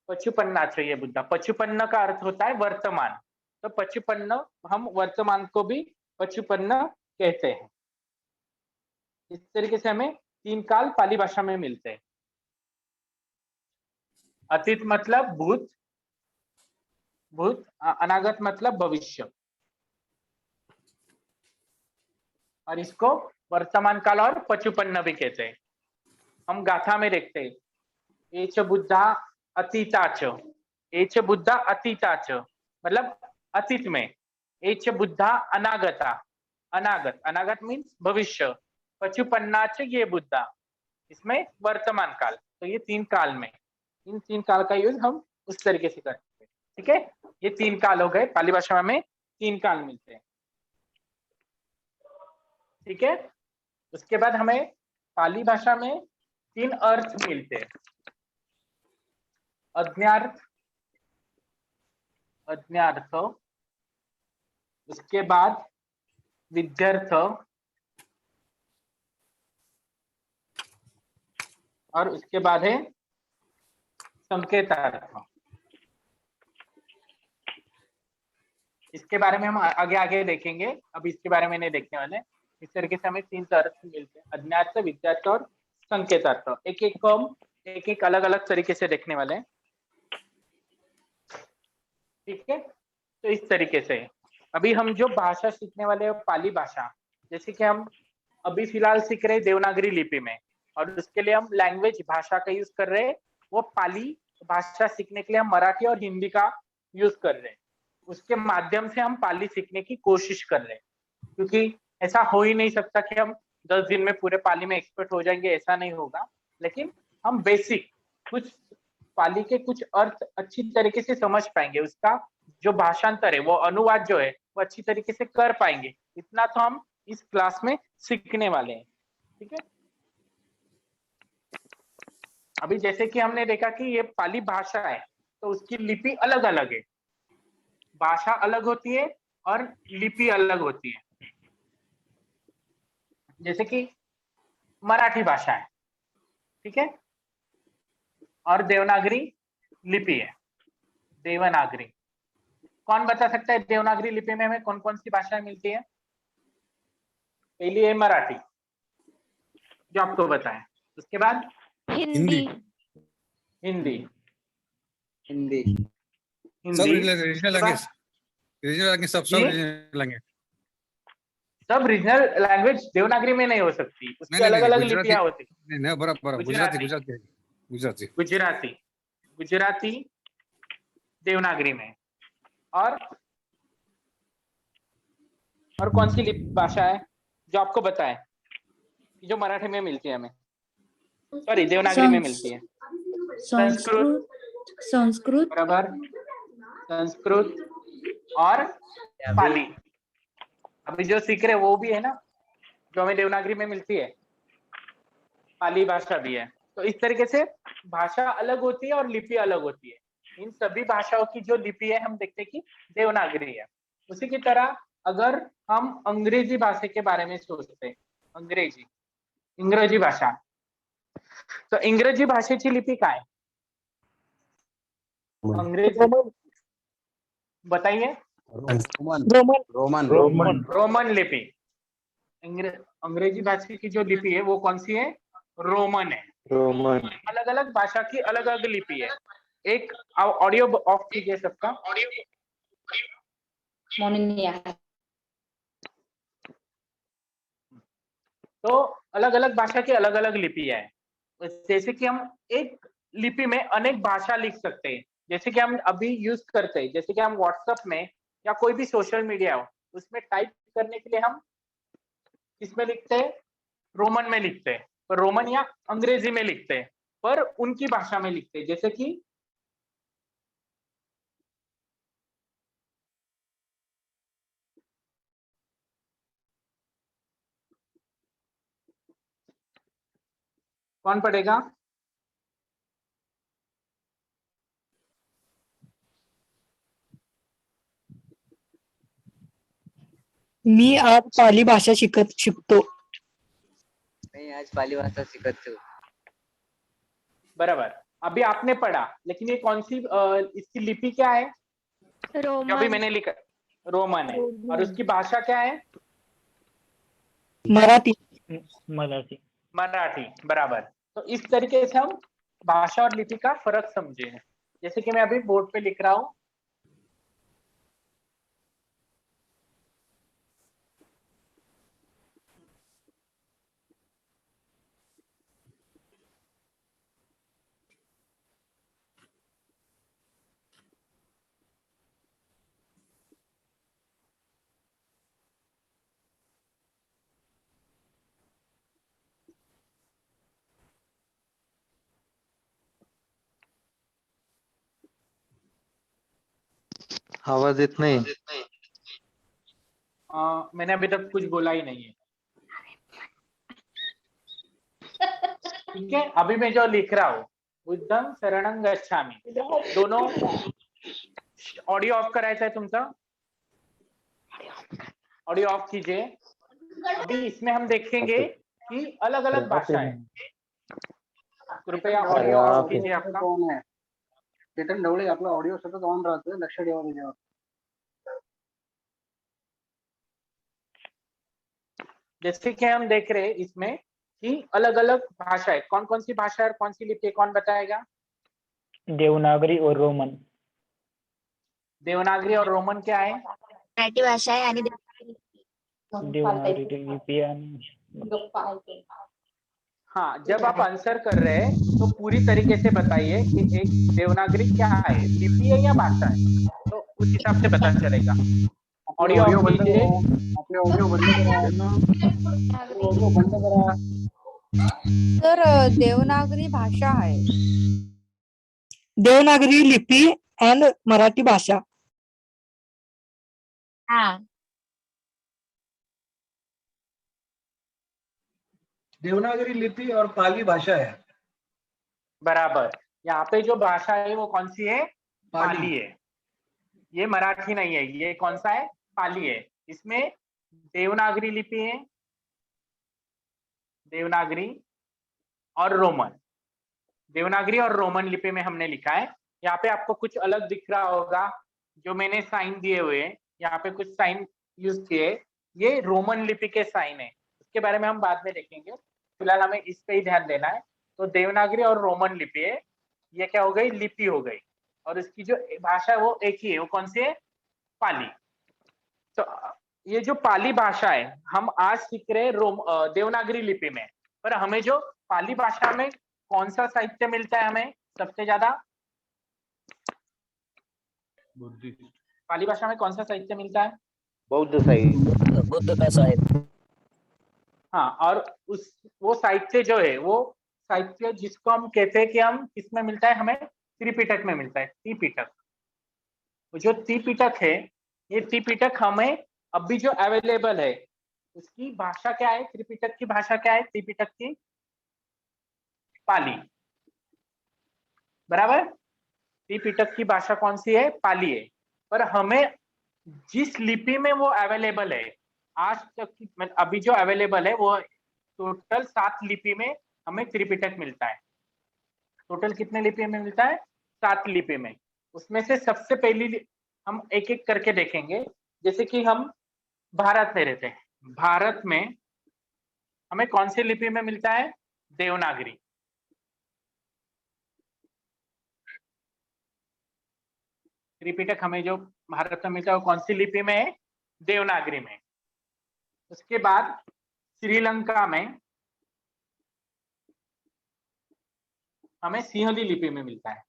पचुपन्ना चाहिए बुद्धा. पचुपन्न का अर्थ होता है वर्तमान. तो पचुपन्न हम वर्तमान को भी पचुपन्न कहते हैं. इस तरीके से हमें 3 काल पाली भाषा में मिलते हैं. अतीत मतलब भूत, अनागत मतलब भविष्य, और इसको वर्तमान काल और पचुपन्न भी कहते हैं. हम गाथा में देखते हैं एच बुद्धा अतीताच. एच बुद्धा अतीताच मतलब अतीत में. एच बुद्धा अनागता. अनागत मीन्स भविष्य. पचुपन्नाच ये बुद्धा, इसमें वर्तमान काल. तो ये 3 काल में, इन 3 काल का यूज हम उस तरीके से करते हैं. ठीक है, ये 3 काल हो गए. पाली भाषा में 3 काल मिलते हैं. ठीक है, उसके बाद हमें पाली भाषा में 3 अर्थ मिलते हैं. अज्ञार्थ, उसके बाद विध्यर्थ और उसके बाद है संकेतार्थ. इसके बारे में हम आगे आगे देखेंगे, अब इसके बारे में नहीं देखने वाले। इस तरीके से हमें 3 अर्थ मिलते हैं, अज्ञात, विज्ञात और संकेतार्थ। एक एक को हम एक एक अलग अलग तरीके से देखने वाले हैं, ठीक है। तो इस तरीके से अभी हम जो भाषा सीखने वाले हैं पाली भाषा, जैसे कि हम अभी फिलहाल सीख रहे हैं देवनागरी लिपि में, और उसके लिए हम लैंग्वेज भाषा का यूज कर रहे हैं, वो पाली भाषा सीखने के लिए हम मराठी और हिंदी का यूज कर रहे हैं। उसके माध्यम से हम पाली सीखने की कोशिश कर रहे हैं, क्योंकि ऐसा हो ही नहीं सकता कि हम 10 दिन में पूरे पाली में एक्सपर्ट हो जाएंगे, ऐसा नहीं होगा। लेकिन हम बेसिक कुछ पाली के कुछ अर्थ अच्छी तरीके से समझ पाएंगे, उसका जो भाषांतर है, वो अनुवाद जो है वो अच्छी तरीके से कर पाएंगे। इतना तो हम इस क्लास में सीखने वाले हैं, ठीक है। अभी जैसे कि हमने देखा कि ये पाली भाषा है, तो उसकी लिपि अलग अलग है, भाषा अलग होती है और लिपि अलग होती है। जैसे कि मराठी भाषा है, ठीक है, और देवनागरी लिपि है, देवनागरी। कौन बता सकता है देवनागरी लिपि में हमें कौन कौन सी भाषाएं मिलती है? पहली है मराठी, जो आपको बताया। उसके बाद हिंदी। हिंदी, हिंदी हिंदी। रीजनल लैंग्वेज, सब जी? Regional language. सब रीजनल लैंग्वेज देवनागरी में नहीं हो सकती, उसकी अलग अलग लिपियां होती। नहीं, बराबर, गुजराती गुजराती देवनागरी में। और कौन सी भाषा है जो आपको बताए, जो मराठी में मिलती है हमें, सॉरी देवनागरी में मिलती है? संस्कृत। बराबर, संस्कृत और पाली। अभी जो सीख रहे वो भी है ना, जो हमें देवनागरी में मिलती है, पाली भाषा भी है। तो इस तरीके से भाषा अलग होती है और लिपि अलग होती है। इन सभी भाषाओं की जो लिपि है हम देखते हैं कि देवनागरी है। उसी की तरह अगर हम अंग्रेजी भाषा के बारे में सोचते हैं, इंग्रजी भाषा, तो इंग्रजी भाषेची लिपी काय? अंग्रेजी बताइए। रोमन लिपि। अंग्रेजी भाषा की जो लिपि है वो कौन सी है? रोमन है। अलग अलग भाषा की अलग अलग लिपि है। एक ऑडियो ऑफ कीजिए सबका। तो अलग अलग भाषा की अलग अलग लिपि है। जैसे कि हम एक लिपि में अनेक भाषा लिख सकते हैं, जैसे कि हम अभी यूज करते हैं, जैसे कि हम व्हाट्सएप में या कोई भी सोशल मीडिया हो उसमें टाइप करने के लिए हम किसमें लिखते हैं? रोमन में लिखते हैं, पर रोमन या अंग्रेजी में लिखते हैं, पर उनकी भाषा में लिखते हैं। जैसे कि कौन पढ़ेगा? मी आज पाली भाषा शिकतो. मैं आज पाली भाषा सीखत हूँ. बराबर, अभी आपने पढ़ा, लेकिन ये कौन सी इसकी लिपि क्या है? जो अभी मैंने लिखा रोमन है। और उसकी भाषा क्या है? मराठी. मराठी। बराबर। तो इस तरीके से हम भाषा और लिपि का फर्क समझे। जैसे कि मैं अभी बोर्ड पे लिख रहा हूं, आवाज येत नाही. मैंने अभी तक कुछ बोला ही नहीं है, ठीक है। अभी मैं जो लिख रहा हूँ, बुद्धं शरणं गच्छामि, दोनों ऑडियो ऑफ करायचा है तुमचा, ऑडियो ऑफ कीजिए। अभी इसमें हम देखेंगे कि अलग अलग भाषा है। कृपया ऑडिओ ऑफ कीजिए आपका। ऑन आहे. चेतन ढवळे, आपला ऑडिओ सतत ऑन राहतोय, लक्ष ठेवा त्याच्यावर. जैसे कि हम देख रहे हैं इसमें कि अलग अलग भाषा है। कौन कौन सी भाषा है और कौन सी लिपि है, कौन बताएगा? देवनागरी और रोमन। देवनागरी और रोमन क्या है? मराठी भाषा आहे आणि देवनागरी लिपी आणि हाँ, जब आप आंसर कर रहे हैं तो पूरी तरीके से बताइए कि एक देवनागरी क्या है, लिपि है या भाषा है, तो उस हिसाब से पता चलेगा। ऑडियो ऑफ बंद कीजिए। करा. आपले ऑडिओ बंद करा. ऑडिओ बंद करा. तर देवनागरी भाषा आहे. देवनागरी लिपी अँड मराठी भाषा. हा देवनागरी लिपि और पाली भाषा है. बराबर। यहाँ पे जो भाषा है वो कौन सी है? पाली है। ये मराठी नहीं है, ये कौन सा है? पाली है। इसमें देवनागरी लिपि है, देवनागरी और रोमन। देवनागरी और रोमन लिपि में हमने लिखा है। यहाँ पे आपको कुछ अलग दिख रहा होगा, जो मैंने साइन दिए हुए हैं, यहाँ पे कुछ साइन यूज किए, ये रोमन लिपि के साइन है। इसके बारे में हम बाद में देखेंगे, फिलहाल हमें इस पे ही ध्यान देना है। तो देवनागरी और रोमन लिपि है, ये क्या हो गई? लिपि हो गई। और इसकी जो भाषा है वो एक ही है, वो कौन सी है? पाली। तो ये जो पाली भाषा है हम आज सीख रहे हैं देवनागरी लिपि में, पर हमें जो पाली भाषा में कौन सा साहित्य मिलता है हमें सबसे ज्यादा? पाली भाषा में कौन सा साहित्य मिलता है? बौद्ध साहित्य. बुद्ध का साहित्य. हाँ, और वो साहित्य जो है वो साहित्य जिसको हम कहते हैं कि हम किसमें मिलता है? हमें त्रिपिटक में मिलता है, त्रिपिटक। जो त्रिपिटक है, ये त्रिपिटक हमें अभी जो अवेलेबल है उसकी भाषा क्या है? त्रिपिटक की भाषा क्या है? त्रिपिटक की पाली। बराबर। त्रिपिटक की भाषा कौन सी है? पाली है। पर हमें जिस लिपि में वो अवेलेबल है आज तक की, अभी जो अवेलेबल है वो टोटल 7 लिपि में हमें त्रिपिटक मिलता है। टोटल कितने लिपि में मिलता है? 7 लिपि में। उसमें से सबसे पहली हम एक एक करके देखेंगे। जैसे कि हम भारत में रहते हैं, भारत में हमें कौन सी लिपि में मिलता है? देवनागरी। त्रिपिटक हमें जो भारत में मिलता है वो कौन सी लिपि में है? देवनागरी में। उसके बाद श्रीलंका में हमें सिंहली लिपि में मिलता है,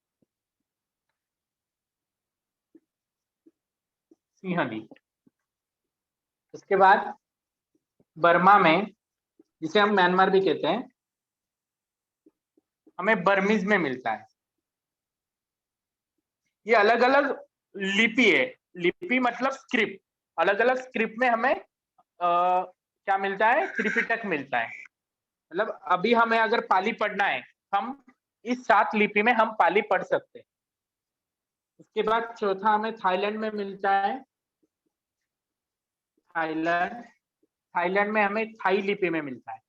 सिंहली। उसके बाद बर्मा में, जिसे हम म्यांमार भी कहते हैं, हमें बर्मीज में मिलता है। ये अलग अलग लिपि है। लिपि मतलब स्क्रिप्ट। अलग अलग स्क्रिप्ट में हमें क्या मिलता है? त्रिपिटक मिलता है। मतलब अभी हमें अगर पाली पढ़ना है, हम इस 7 लिपि में हम पाली पढ़ सकते हैं। उसके बाद चौथा हमें थाईलैंड में मिलता है, थाईलैंड। थाईलैंड में हमें थाई लिपि में मिलता है।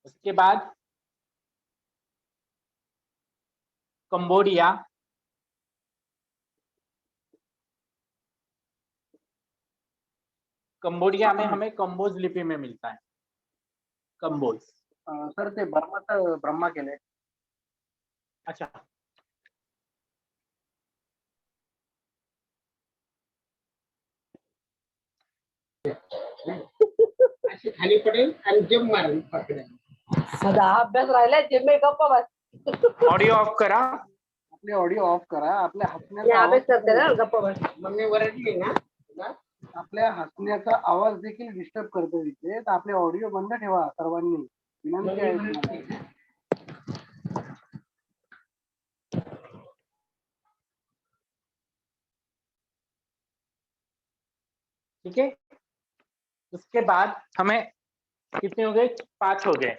उसके बाद कंबोडिया, कंबोडिया में हमें कंबोज लिपि में मिलता है, कंबोज। सर ते बर्माचं ब्रह्मा केलंय. अच्छा, खाली पडेल आणि जम मारेल पकडेल. सदा अभ्यास राहिलाय ते मी गप्पा बस. ऑडियो ऑफ करा। आपले ऑडिओ ऑफ करा. आपल्या हसण्याचा अभ्यास करते ना, आवाज गप्पा बस. मम्मी वरडली ना, आपल्या हसण्याचा आवाज देखील डिस्टर्ब करतो इथे. तर आपले ऑडिओ बंद ठेवा सर्वांनी. विनंती आहे तुम्हाला. ठीक है। उसके बाद हमें कितने हो गए? 5 हो गए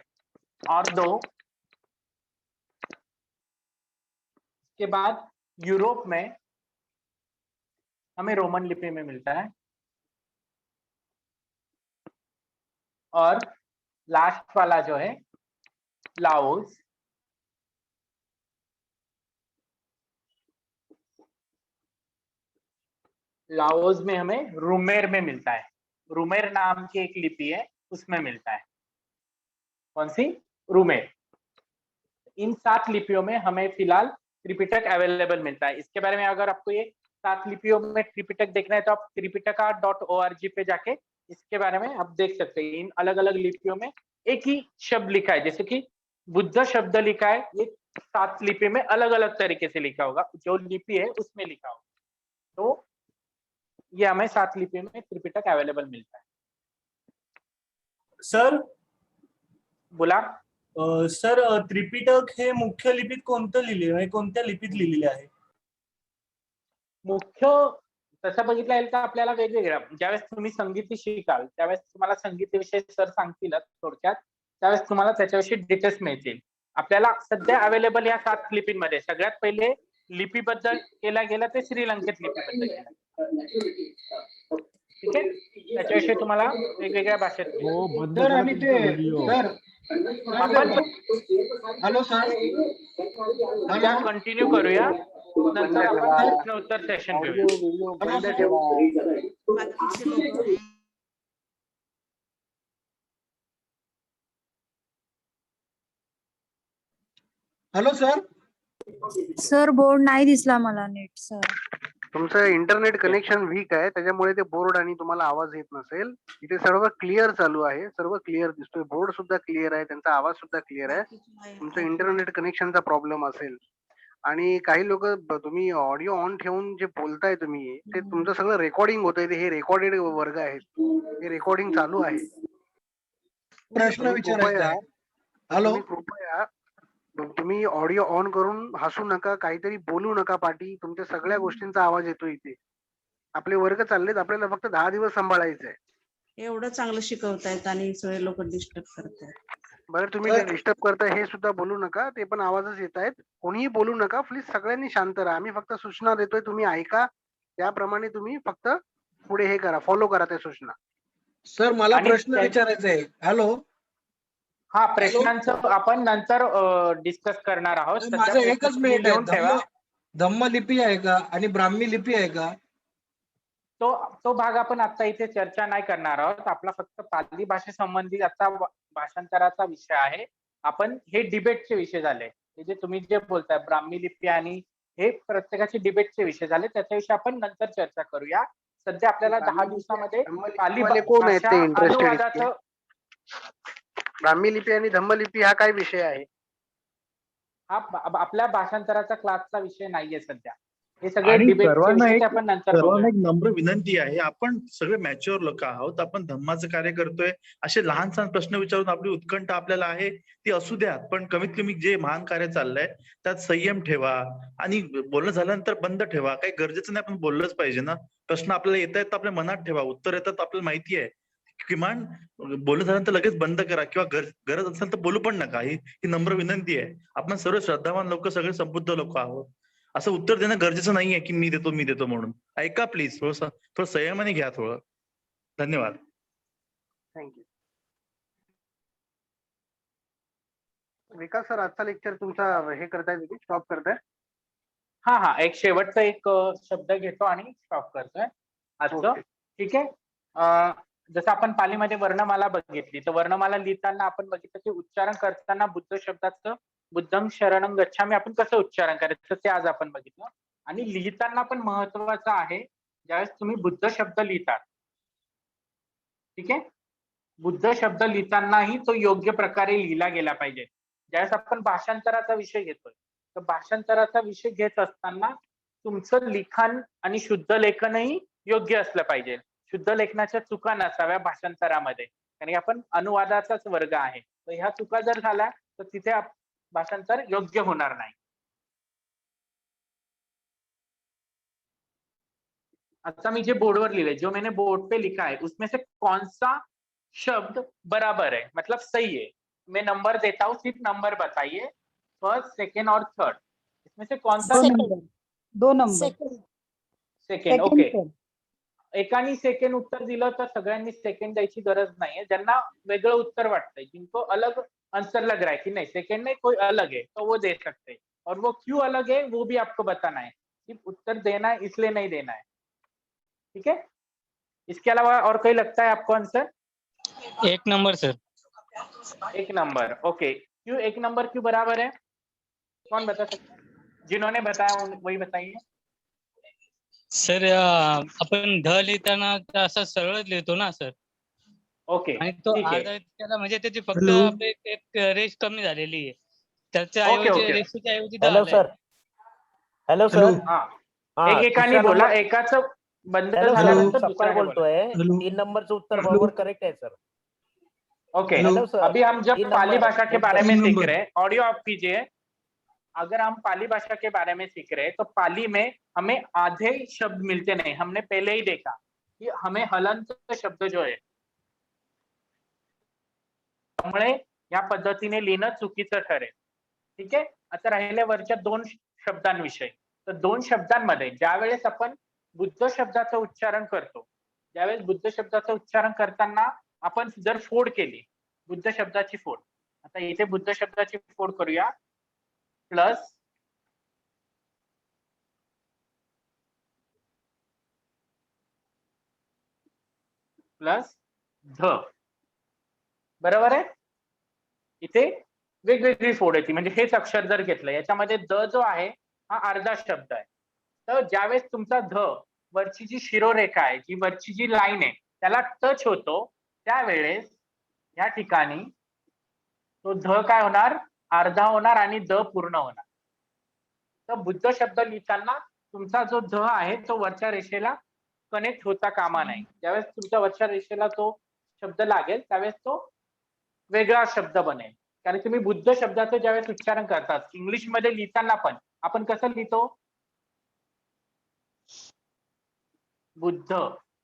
और 2। के बाद यूरोप में हमें रोमन लिपि में मिलता है। और लास्ट वाला जो है लाओस, लाओस में हमें रूमेर में मिलता है। रूमेर नाम की एक लिपि है, उसमें मिलता है। कौन सी? रूमेर। इन 7 लिपियों में हमें फिलहाल त्रिपिटक अवेलेबल मिलता है। इसके बारे में अगर आपको ये 7 लिपियों में त्रिपिटक देखना है तो आप त्रिपिटका.org पे जाके इसके बारे में आप देख सकते हैं। इन अलग अलग लिपियों में एक ही शब्द लिखा है, जैसे कि बुद्ध शब्द लिखा है, ये 7 लिपि में अलग अलग तरीके से लिखा होगा, जो लिपि है उसमें लिखा होगा। तो ये हमें 7 लिपि में त्रिपिटक अवेलेबल मिलता है। सर बोला। सर त्रिपिटक हे मुख्य लिपीत कोणतं लिहिले आहे, कोणत्या लिपीत लिहिलेले आहे? मुख्य तसं बघितलं जाईल तर आपल्याला वेगवेगळ्या, ज्यावेळेस तुम्ही संगीत शिकाल त्यावेळेस तुम्हाला संगीताविषयी सर सांगतीलच थोडक्यात, त्यावेळेस तुम्हाला त्याच्याविषयी डिटेल्स मिळतील। आपल्याला सध्या अवेलेबल या 7 लिपींमध्ये सगळ्यात पहिले लिपीबद्दल केला गेला ते श्रीलंकेत लिपीबद्दल केला, ठीक आहे? त्याच्याविषयी तुम्हाला वेगवेगळ्या भाषेत हो, बंद सर करा आणि तुमचा ते व्हिडिओ. सर आपण हॅलो सर त्या कंटिन्यू करूया, नंतर आपण प्रश्न उत्तर सेशन घेऊया। व्हिडिओ बंद ठेवा। हॅलो सर सर बोर्ड नाही दिसला मला नीट सर. तुमचं इंटरनेट कनेक्शन वीक आहे, त्याच्यामुळे ते बोर्ड आणि तुम्हाला आवाज येत नसेल. इथे सर्व क्लिअर चालू आहे, सर्व क्लिअर दिसतोय, बोर्ड सुद्धा क्लिअर आहे, त्यांचा आवाज सुद्धा क्लिअर आहे. तुमचं इंटरनेट कनेक्शनचा प्रॉब्लेम असेल. आणि काही लोक तुम्ही ऑडिओ ऑन ठेवून जे बोलताय तुम्ही, ते तुमचं सगळं रेकॉर्डिंग होतंय, ते हे रेकॉर्डेड वर्ग आहेत, हे रेकॉर्डिंग चालू आहे. प्रश्न विचारायचा आहे. हॅलो तुम्ही ऑडिओ ऑन करून हसू नका, काहीतरी बोलू नका पाठी, तुमच्या सगळ्या गोष्टींचा आवाज येतो इथे. आपले वर्ग चाललेत, आपल्याला फक्त 10 दिवस सांभाळायचंय. एवढं चांगलं शिकवतायत आणि सगळे लोक डिस्टर्ब करतायत। बरं तुम्ही जे डिस्टर्ब करताय हे सुद्धा बोलू नका, ते पण आवाजच येत आहेत. कोणीही बोलू नका प्लीज, सगळ्यांनी शांत राहा. आम्ही फक्त सूचना देतोय, तुम्ही ऐका, त्याप्रमाणे तुम्ही फक्त पुढे हे करा, फॉलो करा त्या सूचना. सर मला प्रश्न विचारायचा आहे. हॅलो हा, प्रश्नांचं आपण नंतर डिस्कस करणार आहोत। माझं एकच मिनिट आहे. धम्म लिपी आहे का आणि ब्राह्मी लिपी आहे का? तो भाग आपण आता इथे चर्चा नाही करणार आहोत। आपला फक्त पाली भाषेसंबंधी आता भाषांतराचा विषय आहे। आपण हे डिबेटचे विषय झाले, हे जे तुम्ही जे बोलताय ब्राह्मी लिपी आणि हे प्रत्येकाचे डिबेटचे विषय झाले, त्याच्याविषयी आपण नंतर चर्चा करूया। सध्या आपल्याला 10 दिवसामध्ये पाली भाषा अनुवादाचं ब्राह्मी लिपी आणि धम्म लिपी हा काय विषय आहे? हा आपल्या भाषांतराचा क्लासचा विषय नाहीये सध्या, हे सगळे डिबेटचे विषय आपण नंतर सर्वांना एक नम्र विनंती आहे, आपण सगळे मॅच्युअर लोक आहोत, आपण धम्माचं कार्य करतोय, असे लहान सहान प्रश्न विचारून आपली उत्कंठा आपल्याला आहे ती असू द्या, पण कमीत कमी जे महान कार्य चाललंय त्यात संयम ठेवा आणि बोलणं झाल्यानंतर बंद ठेवा. काही गरजेचं नाही, आपण बोललंच पाहिजे ना. प्रश्न आपल्याला येत आहेत तर आपल्या मनात ठेवा, उत्तर येतात आपल्याला माहिती आहे, किमान बोलणं झाल्यानंतर लगेच बंद करा किंवा गरज असेल तर बोलू पण नका. ही नम्र विनंती आहे. आपण सर्व श्रद्धावान लोक, सगळे संबुद्ध लोक आहोत. असं उत्तर देणं गरजेचं नाहीये की मी देतो म्हणून. ऐका प्लीज, थोडं संयमाने घ्या थोडं. धन्यवाद. थँक्यू. विकास सर, आजचा लेक्चर तुमचा हे करताय, तुम्ही स्टॉप करताय? हा, एक शेवटचा एक शब्द घेतो आणि स्टॉप करतोय आजचं, ठीक आहे? जसं आपण पालीमध्ये वर्णमाला बघितली, तर वर्णमाला लिहिताना आपण बघितलं की उच्चारण करताना बुद्ध शब्दाचं बुद्धम शरणं गच्छामी आपण कसं उच्चारण करायचं ते आज आपण बघितलं. आणि लिहिताना पण महत्वाचं आहे, ज्यावेळेस तुम्ही बुद्ध शब्द लिहितात, ठीक आहे, बुद्ध शब्द लिहितानाही तो योग्य प्रकारे लिहिला गेला पाहिजे. ज्यावेळेस आपण भाषांतराचा विषय घेतोय, तर भाषांतराचा विषय घेत असताना तुमचं लिखाण आणि शुद्ध लेखनही योग्य असलं पाहिजे. शुद्ध लेखनाच्या चुका नसाव्या भाषांतरामध्ये, कारण आपण अनुवादाचाच वर्ग आहे. तर ह्या चुका जर झाल्या तर तिथे भाषांतर योग्य होणार नाही. अच्छा, मी जे बोर्डवर लिहिले, जो मैंने बोर्ड पे लिखा है उसमें से कौन सा शब्द बराबर है, मतलब सही है। मैं नंबर देता हूँ, सिर्फ नंबर बताइए, फर्स्ट, सेकेंड और थर्ड, इसमें से कौन सा? 2 नंबर सेकंड. ओके, एकानी सेकंड उत्तर दिलं तर सगळ्यांनी सेकंड द्यायची गरज नाहीये. ज्यांना वेगळं उत्तर वाटतंय, जिनको अलग आंसर लग रहा है कि नहीं सेकंड में कोई अलग है, तो वो दे सकते हैं, और वो क्यों अलग है वो भी आपको बताना है, सिर्फ उत्तर देना है इसलिए नहीं देना है, ठीक है? इसके अलावा और कोई लगता है आपको answer? 1 number sir. 1 number, okay. क्यों 1 नंबर क्यों बराबर है? कौन बता सकता है? जिन्होंने बताया वही बताइए। सर आपण ध लिहिताना असं सरळ लिहितो ना सर, ओके, आणि तो ठीक आहे. अर्धा त्याला म्हणजे त्याची फक्त Hello. आपली एक रेष कमी झालेली आहे. त्याच्या ओके, ऐवजी ओके. रेषेच्या ऐवजी ध हॅलो आलंय. सर. Hello Hello. सर. हा, हा, एकेकाने तिसरा बोला, नंबर. एकाचं बंद हॅलो सर, झाल्यानंतर सपकाळ दुसऱ्याने बोला. बोलतोय. Hello. 3 नंबरचं उत्तर Hello. बरोबर करेक्ट आहे सर. ओके, हेलो सर, अभी हम जब 3 पाली नंबर, भाषा के बारे में 3 सीख नंबर. रहे हैं, ऑडियो ऑफ कीजिए। अगर हम पाली भाषा के बारे में सीख रहे हैं तो पाली में हमें आधे शब्द मिलते नहीं। हमने पहले ही देखा कि हमें हलंत शब्द जो आहे त्यामुळे या पद्धतीने लिहिणं चुकीचं ठरेल। ठीक आहे, आता राहिले वरच्या 2 शब्दांविषयी। तर 2 शब्दांमध्ये ज्यावेळेस आपण बुद्ध शब्दाचं उच्चारण करतो, ज्यावेळेस बुद्ध शब्दाचं उच्चारण करताना आपण जर फोड केली, बुद्ध शब्दाची फोड, आता इथे बुद्ध शब्दाची फोड करूया, प्लस प्लस ध, बरोबर आहे? इथे वेगवेगळी फोड येते, म्हणजे हेच अक्षर जर घेतलं, याच्यामध्ये द जो आहे हा अर्धा शब्द आहे। तर ज्यावेळेस तुमचा ध वरची जी शिरोरेखा आहे, जी वरची जी लाईन आहे त्याला टच होतो, त्यावेळेस या ठिकाणी तो ध काय होणार? अर्धा होणार आणि द पूर्ण होणार। तर बुद्ध शब्द लिहिताना तुमचा जो ध आहे तो वरच्या रेषेला कनेक्ट होता कामा नाही। ज्यावेळेस तुमच्या वरच्या रेषेला तो शब्द लागेल त्यावेळेस तो वेगळा शब्द बनेल। कारण तुम्ही बुद्ध शब्दाचं ज्यावेळेस उच्चारण करतात, इंग्लिश मध्ये लिहिताना पण आपण कसं लिहितो? बुद्ध,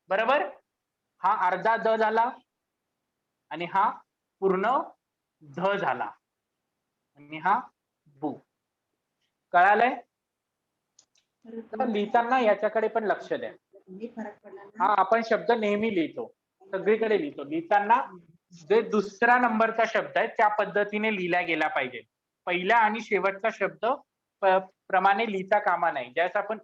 बरोबर? हा अर्धा द झाला आणि हा पूर्ण ध झाला आणि हा बु। कळालंय? तर लिहिताना याच्याकडे पण लक्ष द्या। हा आपण शब्द नेहमी लिहितो, सगळीकडे लिहितो, लिहिताना जे दुसरा नंबरचा शब्द आहे त्या पद्धतीने लिहिला गेला पाहिजे। पहिला आणि शेवटचा शब्द प्रमाणे लिहिता कामा नाही। ज्यावेळेस आपण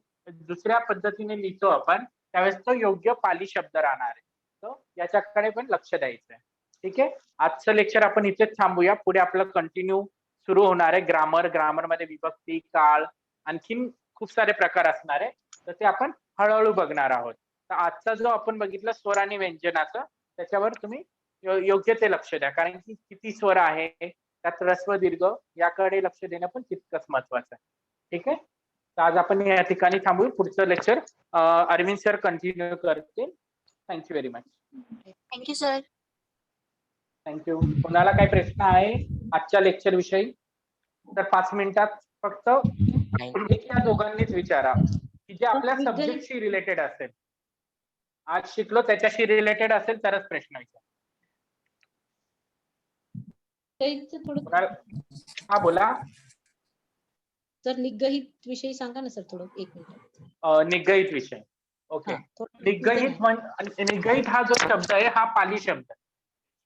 दुसऱ्या पद्धतीने लिहितो आपण त्यावेळेस तो योग्य पाली शब्द राहणार आहे। तर याच्याकडे पण लक्ष द्यायचं आहे। ठीक आहे, आजचं लेक्चर आपण इथेच थांबूया। पुढे आपलं कंटिन्यू सुरू होणार आहे ग्रामर, ग्रामर मध्ये विभक्ती, काळ, आणखीन खूप सारे प्रकार असणार आहे, तर ते आपण हळूहळू बघणार आहोत। तर आजचा जो आपण बघितलं स्वर आणि व्यंजनाचं, त्याच्यावर तुम्ही योग्य ते लक्ष द्या, कारण की किती स्वर आहे, त्यात ऱ्हस्व दीर्घ याकडे लक्ष देणं पण तितकंच महत्वाचं आहे। ठीक आहे, तर आज आपण या ठिकाणी थांबू। पुढचं लेक्चर अरविंद सर कंटिन्यू करतील। Thank you very much. Thank you sir. Thank you. कोणाला काही प्रश्न आहे आजच्या लेक्चर विषयी तर 5 मिनिटात फक्त एक या दोघांनीच विचारा, की जे आपल्या सब्जेक्टशी रिलेटेड असेल, आज शिकलो त्याच्याशी रिलेटेड असेल तरच प्रश्न विचारा। हा बोला सर, निगहित विषयी सांगा ना सर थोडं, 1 मिनिट. निगहित विषय, ओके। निगहित हा जो शब्द आहे हा पाली शब्द आहे।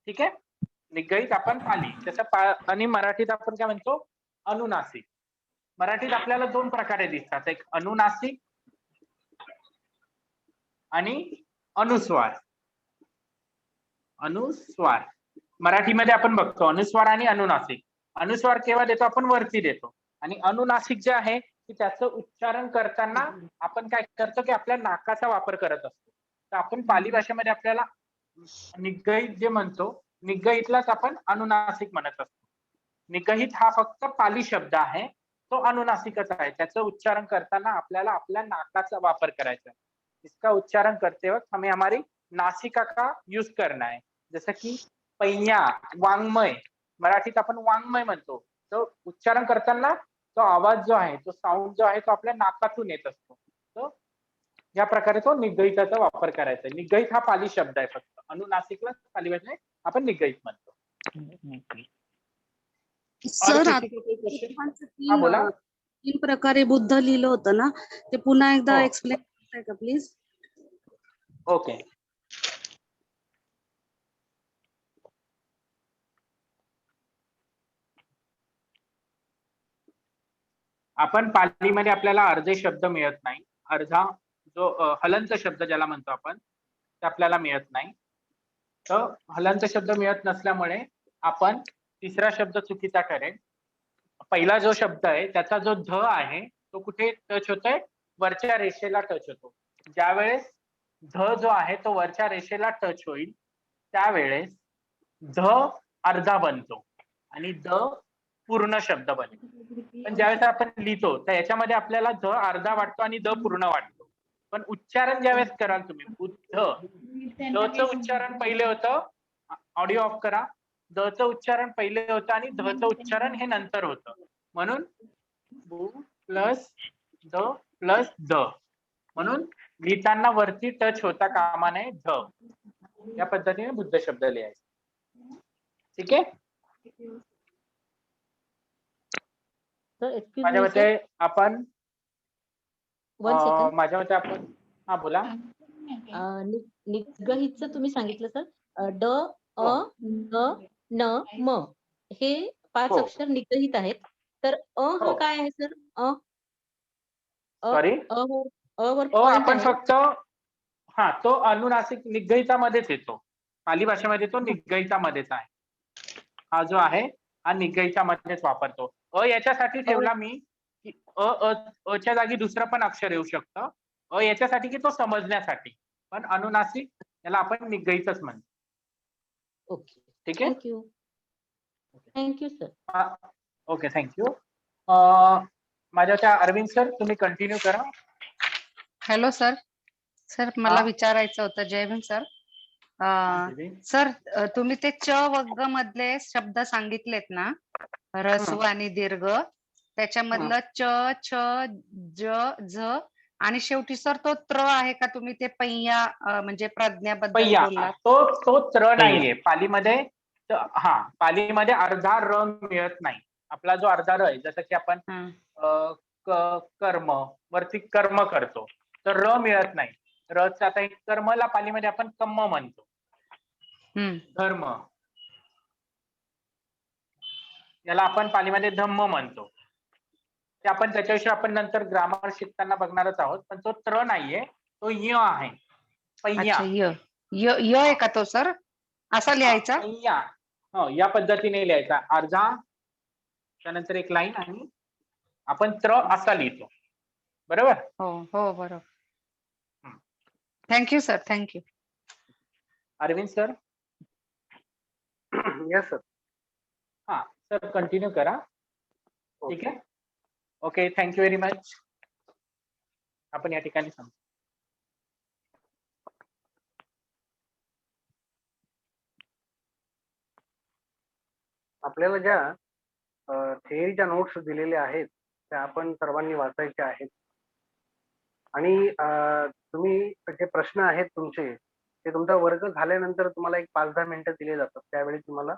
ठीक आहे, निगहित आपण पाली, जसं आणि मराठीत आपण काय म्हणतो? अनुनासिक। मराठीत आपल्याला 2 प्रकारे दिसतात, एक अनुनासिक आणि अनुस्वार। अनुस्वार मराठीमध्ये आपण बघतो अनुस्वार आणि अनुनासिक। अनुस्वार केव्हा देतो? आपण वरती देतो। आणि अनुनासिक जे आहे की त्याचं उच्चारण करताना आपण काय करतो की आपल्या नाकाचा वापर करत असतो। तर आपण पाली भाषेमध्ये आपल्याला निगहित जे म्हणतो, निगहितलाच आपण अनुनासिक म्हणत असतो। निगहित हा फक्त पाली शब्द आहे, तो अनुनासिकच आहे। त्याचं उच्चारण करताना आपल्याला आपल्या नाकाचा वापर करायचा है। इसका उच्चारण करते वक्त हमें हमारी नासिका का यूज करना है। जसं की पैया, वाङ्मय, मराठीत आपण वाङ्मय म्हणतो, तो उच्चारण करताना तो आवाज जो आहे, तो साऊंड जो आहे तो आपल्या नाकातून येत असतो। तो या प्रकारे तो निगहिताचा वापर करायचा आहे। निगहित हा पाली शब्द आहे, फक्त अनुनासिकला पाली भाषेत आपण निगहित म्हणतो। सर, हा बोला। 3 प्रकारे बुद्ध लिहिलं होतं ना, ते पुन्हा एकदा हो. एक्सप्लेन करताय का प्लीज? ओके, आपण पालीमध्ये आपल्याला अर्धे शब्द मिळत नाही। अर्धा जो हलंत शब्द ज्याला म्हणतो आपण, ते आपल्याला मिळत नाही. तर हलंत शब्द मिळत नसल्यामुळे आपण तिसरा शब्द चुकीचा ठरेल. पहिला जो शब्द आहे त्याचा जो ध आहे तो कुठे टच होतोय? वरच्या रेषेला टच होतो. ज्यावेळेस ध जो आहे तो वरच्या रेषेला टच होईल त्यावेळेस ध अर्धा बनतो आणि द पूर्ण शब्द बनेल. पण ज्यावेळेस आपण लिहितो तर याच्यामध्ये आपल्याला ध अर्धा वाटतो आणि द पूर्ण वाटतो. पण उच्चारण ज्यावेळेस कराल तुम्ही बुद्ध, द चं उच्चारण पहिले होतं, ऑडिओ ऑफ करा, द चं उच्चारण पहिले होतं आणि ध चं उच्चारण हे नंतर होतं. म्हणून बु प्लस द प्लस द, म्हणून लिहिताना वरती टच होता कामा नये ध. या पद्धतीने बुद्ध शब्द लिहायचा. ठीक आहे. सर एक्सक्यूज माझ्या मी मते सर, आपण वन सेकंड. माझ्या मते आपण हा बोला. निगहितचं तुम्ही सांगितलं सर, ड अ न न म हे 5 हो. अक्षर निगहित आहेत. तर हा हो. काय आहे सर? सॉरी, वर पॉइंट आपण आहे. फक्त हा तो अनुनासिक निगहितामध्येच येतो. पाली भाषेमध्ये तो निगहितामध्येच आहे. हा जो आहे हा निगहितामध्येच वापरतो. याच्यासाठी ठेवला मी की च्या जागी दुसरं पण अक्षर येऊ शकतं. याच्यासाठी की तो समजण्यासाठी, पण अनुनासिक याला आपण निगहितच म्हणतो. ओके, ठीक आहे. Thank you. Thank you sir. Okay, thank you. माझ्या त्या अरविंद सर तुम्ही कंटिन्यू करा. Hello sir. सर मला विचारायचं होतं. जय भीम सर. सर तुम्ही ते च वर्ग मधले शब्द सांगितलेत ना, ऱ्हस्व आणि दीर्घ, त्याच्यामधलं च छ ज झ आणि शेवटी सर तो त्र आहे का? तुम्ही ते पैया म्हणजे प्रज्ञाबद्दल पैया बोललात. तो त्र नाहीये पालीमध्ये. हा, पालीमध्ये अर्धा र मिळत नाही. आपला जो अर्धा र आहे, जसं की आपण कर्म वरती कर्म करतो तर र मिळत नाही. रच आता एक कर्मला पालीमध्ये आपण कम्म म्हणतो. धर्म याला आपण पालीमध्ये धम्म म्हणतो. ते आपण त्याच्याविषयी आपण नंतर ग्रामर शिकताना बघणारच आहोत. पण तो त्र नाहीये, तो य आहे. पैया. य आहे का तो सर? असा लिहायचा? पैया. हो, या पद्धतीने लिहायचा. अर्धा त्यानंतर एक लाईन आणि आपण त्र असा लिहितो. बरोबर. हो हो बरोबर. Thank you sir. Thank you. Arvind sir. Yes sir. हा सर कंटिन्यू करा. ठीक आहे. Okay, thank you very much. आपण या ठिकाणी सांगू. आपल्याला ज्या थिअरीच्या नोट्स दिलेल्या आहेत त्या आपण सर्वांनी वाचायच्या आहेत. आणि तुम्ही जे प्रश्न आहेत तुमचे ते तुमचा वर्ग झाल्यानंतर तुम्हाला एक 5-10 मिनिटं दिले जातात. त्यावेळी तुम्हाला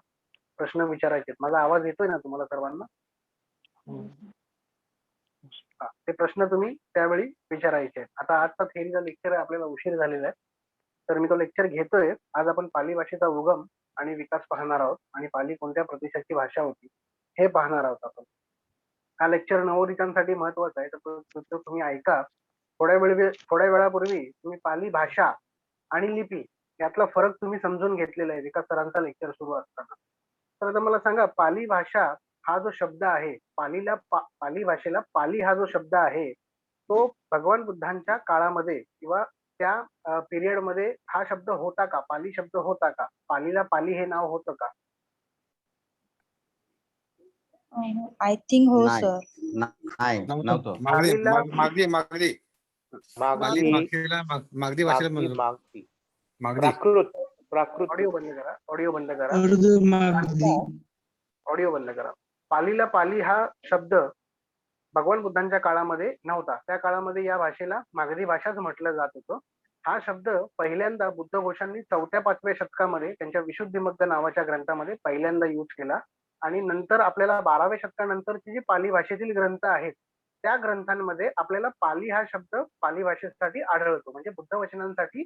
प्रश्न विचारायचे. माझा आवाज येतोय ना तुम्हाला सर्वांना? ते प्रश्न तुम्ही त्यावेळी विचारायचे. आता आजचा थिअरीचा लेक्चर आपल्याला उशीर झालेला आहे, तर मी तो लेक्चर घेतोय. आज आपण पाली भाषेचा उगम आणि विकास पाहणार आहोत आणि पाली कोणत्या प्रदेशाची भाषा होती हे पाहणार आहोत आपण. हा लेक्चर नवोदितांसाठी महत्वाचा आहे, तर तुम्ही ऐका. थोड्या वेळापूर्वी तुम्ही पाली भाषा आणि लिपी यातला फरक तुम्ही समजून घेतलेला आहे विकास सरांचा लेक्चर सुरू असताना. तर आता मला सांगा, पाली भाषा हा जो शब्द आहे, पाली भाषेला पाली हा जो शब्द आहे तो भगवान बुद्धांच्या काळामध्ये किंवा त्या पिरियड मध्ये हा शब्द होता का? पाली शब्द होता का? पालीला पाली हे नाव होतं का? आय थिंक हो नाही. सर. नाही नव्हतं. मागधी भाषेला म्हणतो. ऑडिओ बंद करा. ऑडिओ बंद करा. ऑडिओ बंद करा. पालीला पाली हा शब्द भगवान बुद्धांच्या काळामध्ये नव्हता. त्या काळामध्ये या भाषेला मागधी भाषाच म्हटलं जात होतं. हा शब्द पहिल्यांदा बुद्धघोषांनी 4व्या-5व्या शतकामध्ये त्यांच्या विशुद्धीमग्ग नावाच्या ग्रंथामध्ये पहिल्यांदा यूज केला आणि नंतर आपल्याला 12व्या शतकानंतरची जी पाली भाषेतील ग्रंथ आहेत त्या ग्रंथांमध्ये आपल्याला पाली हा शब्द पाली भाषेसाठी आढळतो. म्हणजे बुद्ध वचनांसाठी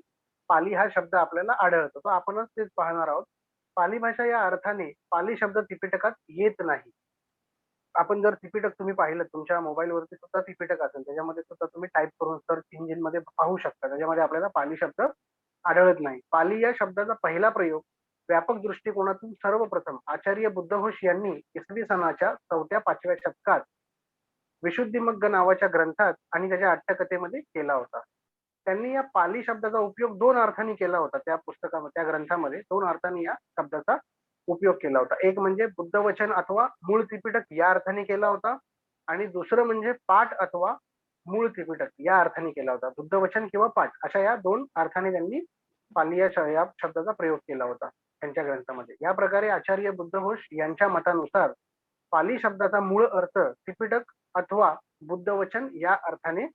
पाली हा शब्द आपल्याला आढळतो. तर आपणच तेच पाहणार आहोत. पाली भाषा या अर्थाने पाली शब्द त्रिपिटकात येत नाही. आपण जर त्रिपिटक तुम्ही पाहिलं तुमच्या मोबाईल वरती सुद्धा त्रिपिटक असेल, त्याच्यामध्ये सुद्धा तुम्ही टाईप करून सर्च इंजिन मध्ये पाहू शकता. त्याच्यामध्ये आपल्याला पाली शब्द आढळत नाही. पाली या शब्दाचा पहिला प्रयोग व्यापक दृष्टिकोनातून सर्वप्रथम आचार्य बुद्धघोष यांनी इसवी सनाच्या 4-5व्या शतकात विशुद्धीमग्ग नावाच्या ग्रंथात आणि त्याच्या अट्टकथेमध्ये केला होता. त्यांनी या पाली शब्दाचा उपयोग 2 अर्थांनी केला होता. त्या पुस्तकामध्ये, त्या ग्रंथामध्ये 2 अर्थांनी या शब्दाचा उपयोग केला होता. एक म्हणजे बुद्धवचन अथवा मूळ त्रिपिटक या अर्थाने केला होता आणि दुसरं म्हणजे पाठ अथवा मूळ त्रिपिटक या अर्थाने केला होता. बुद्धवचन किंवा पाठ अशा या 2 अर्थाने त्यांनी पाली या शब्दाचा प्रयोग केला होता त्यांच्या ग्रंथामध्ये. या प्रकारे आचार्य बुद्धघोष यांच्या मतानुसार पाली शब्दाचा मूळ अर्थ त्रिपिटक अथवा बुद्धवचन या अर्थाने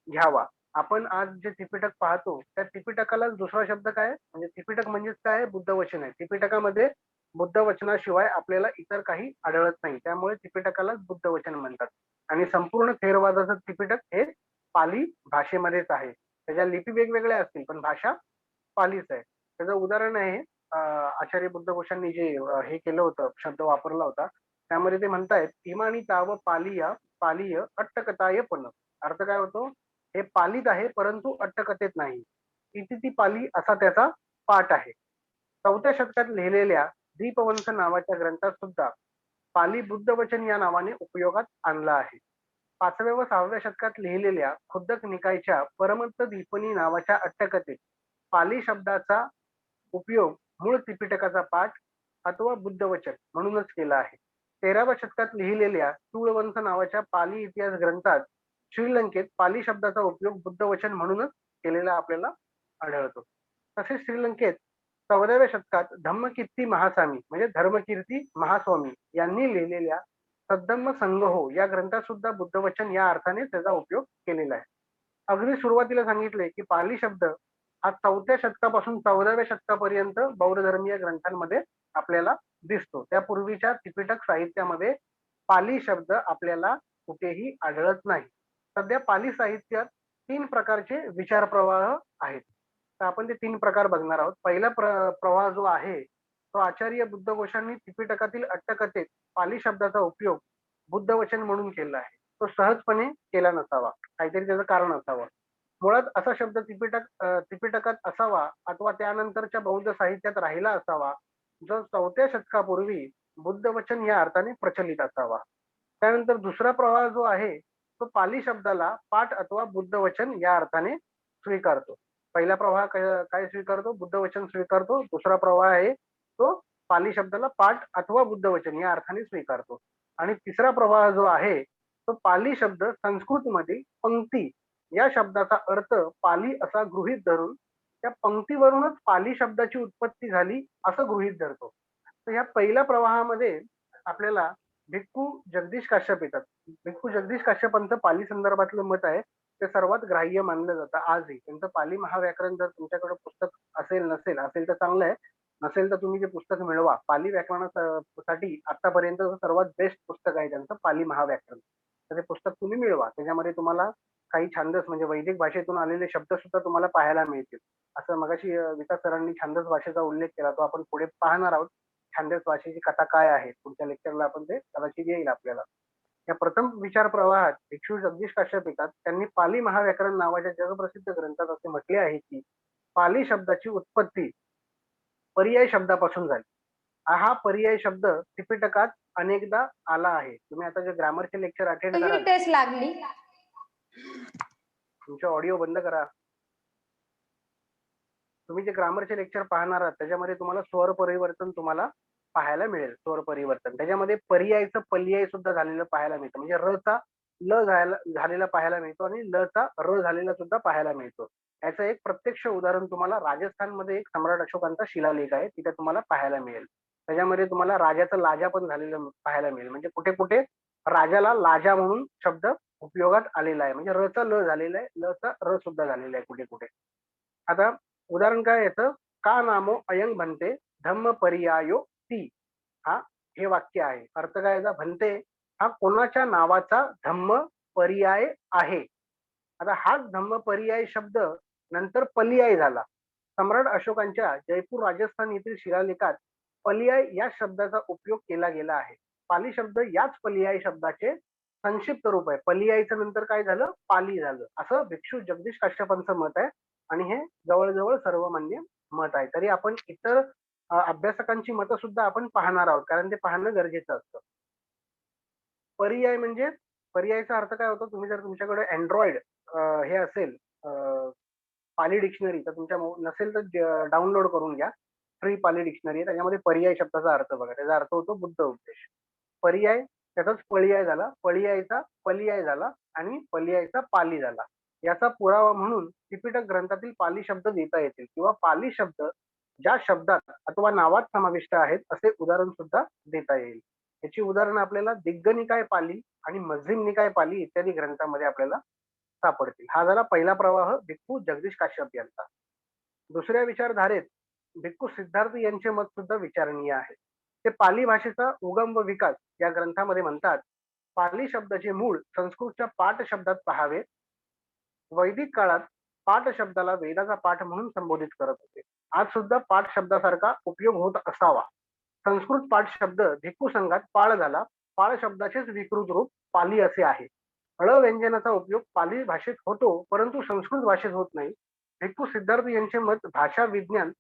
घ्यावा. आपण आज जे त्रिपिटक पाहतो त्या त्रिपिटकाला दुसरा शब्द काय म्हणजे त्रिपिटक म्हणजेच काय बुद्धवचन आहे. त्रिपिटकामध्ये बुद्धवचनाशिवाय आपल्याला इतर काही आढळत नाही, त्यामुळे त्रिपिटकालाच बुद्धवचन म्हणतात. आणि संपूर्ण थेरवादाचं त्रिपिटक हे पाली भाषेमध्येच आहे. त्याच्या लिपी वेगवेगळ्या असतील पण भाषा पालीच आहे. त्याचं उदाहरण आहे आचार्य बुद्धघोषांनी जे हे केलं होतं, शब्द वापरला होता, त्यामध्ये ते म्हणतायत इमानी ताव पालीय अट्टकथाय पण. अर्थ काय होतो, हे पालीत आहे परंतु अट्टकथेत नाही. इति ती पाली असा त्याचा पाठ आहे. 4थ्या शतकात लिहिलेल्या दीपवंश नावाच्या ग्रंथात सुद्धा पाली बुद्धवचन या नावाने उपयोगात आणला आहे. 5व्या व 6व्या शतकात लिहिलेल्या खुद्दक निकायच्या परमंत दीपनी नावाच्या अट्टकथेत पाली शब्दाचा उपयोग मूळ त्रिपिटकाचा पाठ अथवा बुद्धवचन म्हणूनच केला आहे. 13व्या शतकात लिहिलेल्या चूळवंश नावाच्या पाली इतिहास ग्रंथात श्रीलंकेत पाली शब्दाचा उपयोग बुद्धवचन म्हणूनच केलेला आपल्याला आढळतो. तसेच श्रीलंकेत 14व्या शतकात धम्मकीर्ती महास्वामी म्हणजे धर्मकीर्ती महास्वामी यांनी लिहिलेल्या सद्धम्म संग्रहो या ग्रंथात सुद्धा बुद्धवचन या अर्थाने त्याचा उपयोग केलेला आहे. अगदी सुरुवातीला सांगितले की पाली शब्द हा 4थ्या शतकापासून 14व्या शतकापर्यंत बौद्ध धर्मीय ग्रंथांमध्ये आपल्याला दिसतो. त्यापूर्वीच्या त्रिपिटक साहित्यामध्ये पाली शब्द आपल्याला कुठेही आढळत नाही. सध्या पाली साहित्यात 3 प्रकारचे विचार प्रवाह आहेत. तर आपण ते 3 प्रकार बघणार आहोत. पहिला प्रवाह जो आहे तो आचार्य बुद्धघोषांनी त्रिपिटकातील अट्टकथेत पाली शब्दाचा उपयोग बुद्धवचन म्हणून केला आहे. तो सहजपणे केला नसावा, काहीतरी त्याचं कारण असावं. मुळात असा शब्द त्रिपिटकात असावा अथवा त्यानंतरच्या बौद्ध साहित्यात राहिला असावा जो 4थ्या शतकापूर्वी बुद्धवचन या अर्थाने प्रचलित असावा. त्यानंतर दुसरा प्रवाह जो आहे तो पाली शब्दाला पाठ अथवा बुद्धवचन या अर्थाने स्वीकारतो. पहिला प्रवाह काय स्वीकारतो, बुद्धवचन स्वीकारतो. दुसरा प्रवाह आहे तो पाली शब्दाला पाठ अथवा बुद्धवचन या अर्थाने स्वीकारतो. आणि तिसरा प्रवाह जो आहे तो पाली शब्द संस्कृतमध्ये पंक्ती या शब्दाचा अर्थ पाली असा गृहीत धरून त्या पंक्तीवरूनच पाली शब्दाची उत्पत्ती झाली असं गृहीत धरतो. तर या पहिल्या प्रवाहामध्ये आपल्याला भिक्खू जगदीश काश्यप येतात. भिक्खू जगदीश काश्यपांचं पाली संदर्भातलं मत आहे ते सर्वात ग्राह्य मानलं जातं आजही. त्यांचं पाली महाव्याकरण जर तुमच्याकडे पुस्तक असेल तर चांगलं आहे, नसेल तर तुम्ही जे पुस्तक मिळवा. पाली व्याकरणासाठी आतापर्यंत सर्वात बेस्ट पुस्तक आहे त्यांचं पाली महाव्याकरण. तर ते पुस्तक तुम्ही मिळवा. त्याच्यामध्ये तुम्हाला काही छांदस म्हणजे वैदिक भाषेतून आलेले शब्द सुद्धा तुम्हाला पाहायला मिळतील. असं मगाशी विकास सरांनी छांदस भाषेचा उल्लेख केला, तो आपण पुढे पाहणार आहोत. छांदस भाषेची कथा काय आहे पुढच्या लेक्चरला आपण ते कदाचित येईल आपल्याला. या प्रथम विचार प्रवाहात भिक्षू जगदीश काश्यप येतात. त्यांनी पाली महाव्याकरण नावाच्या जगप्रसिद्ध ग्रंथात असे म्हटले आहे की पाली शब्दाची उत्पत्ती पर्याय शब्दापासून झाली. हा पर्याय शब्द त्रिपिटकात अनेकदा आला आहे. तुम्ही आता जे ग्रामरचे लेक्चर अटेंड कराल, टेस्ट लागली, तुमचे ऑडिओ बंद करा. तुम्ही जे ग्रामरचे लेक्चर पाहणार आहात त्याच्यामध्ये तुम्हाला स्वर परिवर्तन तुम्हाला पाहायला मिळेल. स्वर परिवर्तन त्याच्यामध्ये पर्यायचं पर्याय सुद्धा झालेलं पाहायला मिळतं. म्हणजे र चा ल झालेला पाहायला मिळतो आणि ल चा र झालेला सुद्धा पाहायला मिळतो. याचं एक प्रत्यक्ष उदाहरण तुम्हाला राजस्थानमध्ये एक सम्राट अशोकांचा शिलालेख आहे, तिथे तुम्हाला पाहायला मिळेल. त्याच्यामध्ये तुम्हाला राजाचं लाजा पण झालेलं पाहायला मिळेल. म्हणजे कुठे कुठे राजाला लाजा म्हणून शब्द उपयोगात आलेला आहे. म्हणजे र चा ल झालेला आहे, ल चा र सुद्धा झालेला आहे कुठे कुठे. आता उदाहरण काय याचं, का नामो अयंग भन्ते धम्म पर्यायो ती. हे वाक्य आहे. अर्थ काय याचा, भन्ते हा कोणाच्या नावाचा धम्म पर्याय आहे. आता हाच धम्म पर्याय शब्द नंतर पर्याय झाला. सम्राट अशोकांच्या जयपूर राजस्थान येथील शिलालेखात पर्याय या शब्दाचा उपयोग केला गेला आहे. पाली शब्द याच पर्याय शब्दाचे संक्षिप्त रूप आहे. पर्यायचं नंतर काय झालं, पाली झालं, असं भिक्षू जगदीश काश्यपांचं मत आहे. आणि हे जवळजवळ सर्वमान्य मत आहे. तरी आपण इतर अभ्यासकांची मतं सुद्धा आपण पाहणार आहोत, कारण ते पाहणं गरजेचं असतं. पर्याय म्हणजे पर्यायचा अर्थ काय होतो? तुम्ही जर तुमच्याकडे अँड्रॉइड हे असेल पाली डिक्शनरी, तर तुमच्या नसेल तर डाउनलोड करून घ्या. फ्री पाली डिक्शनरी आहे, त्याच्यामध्ये पर्याय शब्दाचा अर्थ बघा. त्याचा अर्थ होतो बुद्ध उपदेश. पर्याय त्याचाच पर्याय झाला, पर्यायचा पर्याय झाला आणि पर्यायचा पाली झाला. याचा पुरावा म्हणून त्रिपिटक ग्रंथातील पाली शब्द देता येतील किंवा पाली शब्द ज्या शब्दात अथवा नावात समाविष्ट आहेत असे उदाहरण सुद्धा देता येईल. याची उदाहरणं आपल्याला दिग्गनिकाय पाली आणि मध्यम निकाय पाली इत्यादी ग्रंथामध्ये आपल्याला सापडतील. हा झाला पहिला प्रवाह भिक्खू जगदीश काश्यप यांचा. दुसऱ्या विचारधारेत भिक्खू सिद्धार्थ यांचे मत सुद्धा विचारणीय आहे. ते पाली भाषेचा उगम व विकास या ग्रंथामध्ये म्हणतात, पाली शब्दाचे मूळ संस्कृतच्या पाठ शब्दात पहावे. वैदिक काळात पाठ शब्दाला वेदाचा पाठ म्हणून संबोधित करत होते. आज सुद्धा पाठ शब्दासारखा उपयोग होत असावा. संस्कृत पाठ शब्द भिक्खू संघात पाळ झाला. पाळ शब्दाचेच विकृत रूप पाली असे आहे. ळ व्यंजनाचा उपयोग पाली भाषेत होतो, परंतु संस्कृत भाषेत होत नाही. भिक्खू सिद्धार्थ यांचे मत भाषा विज्ञान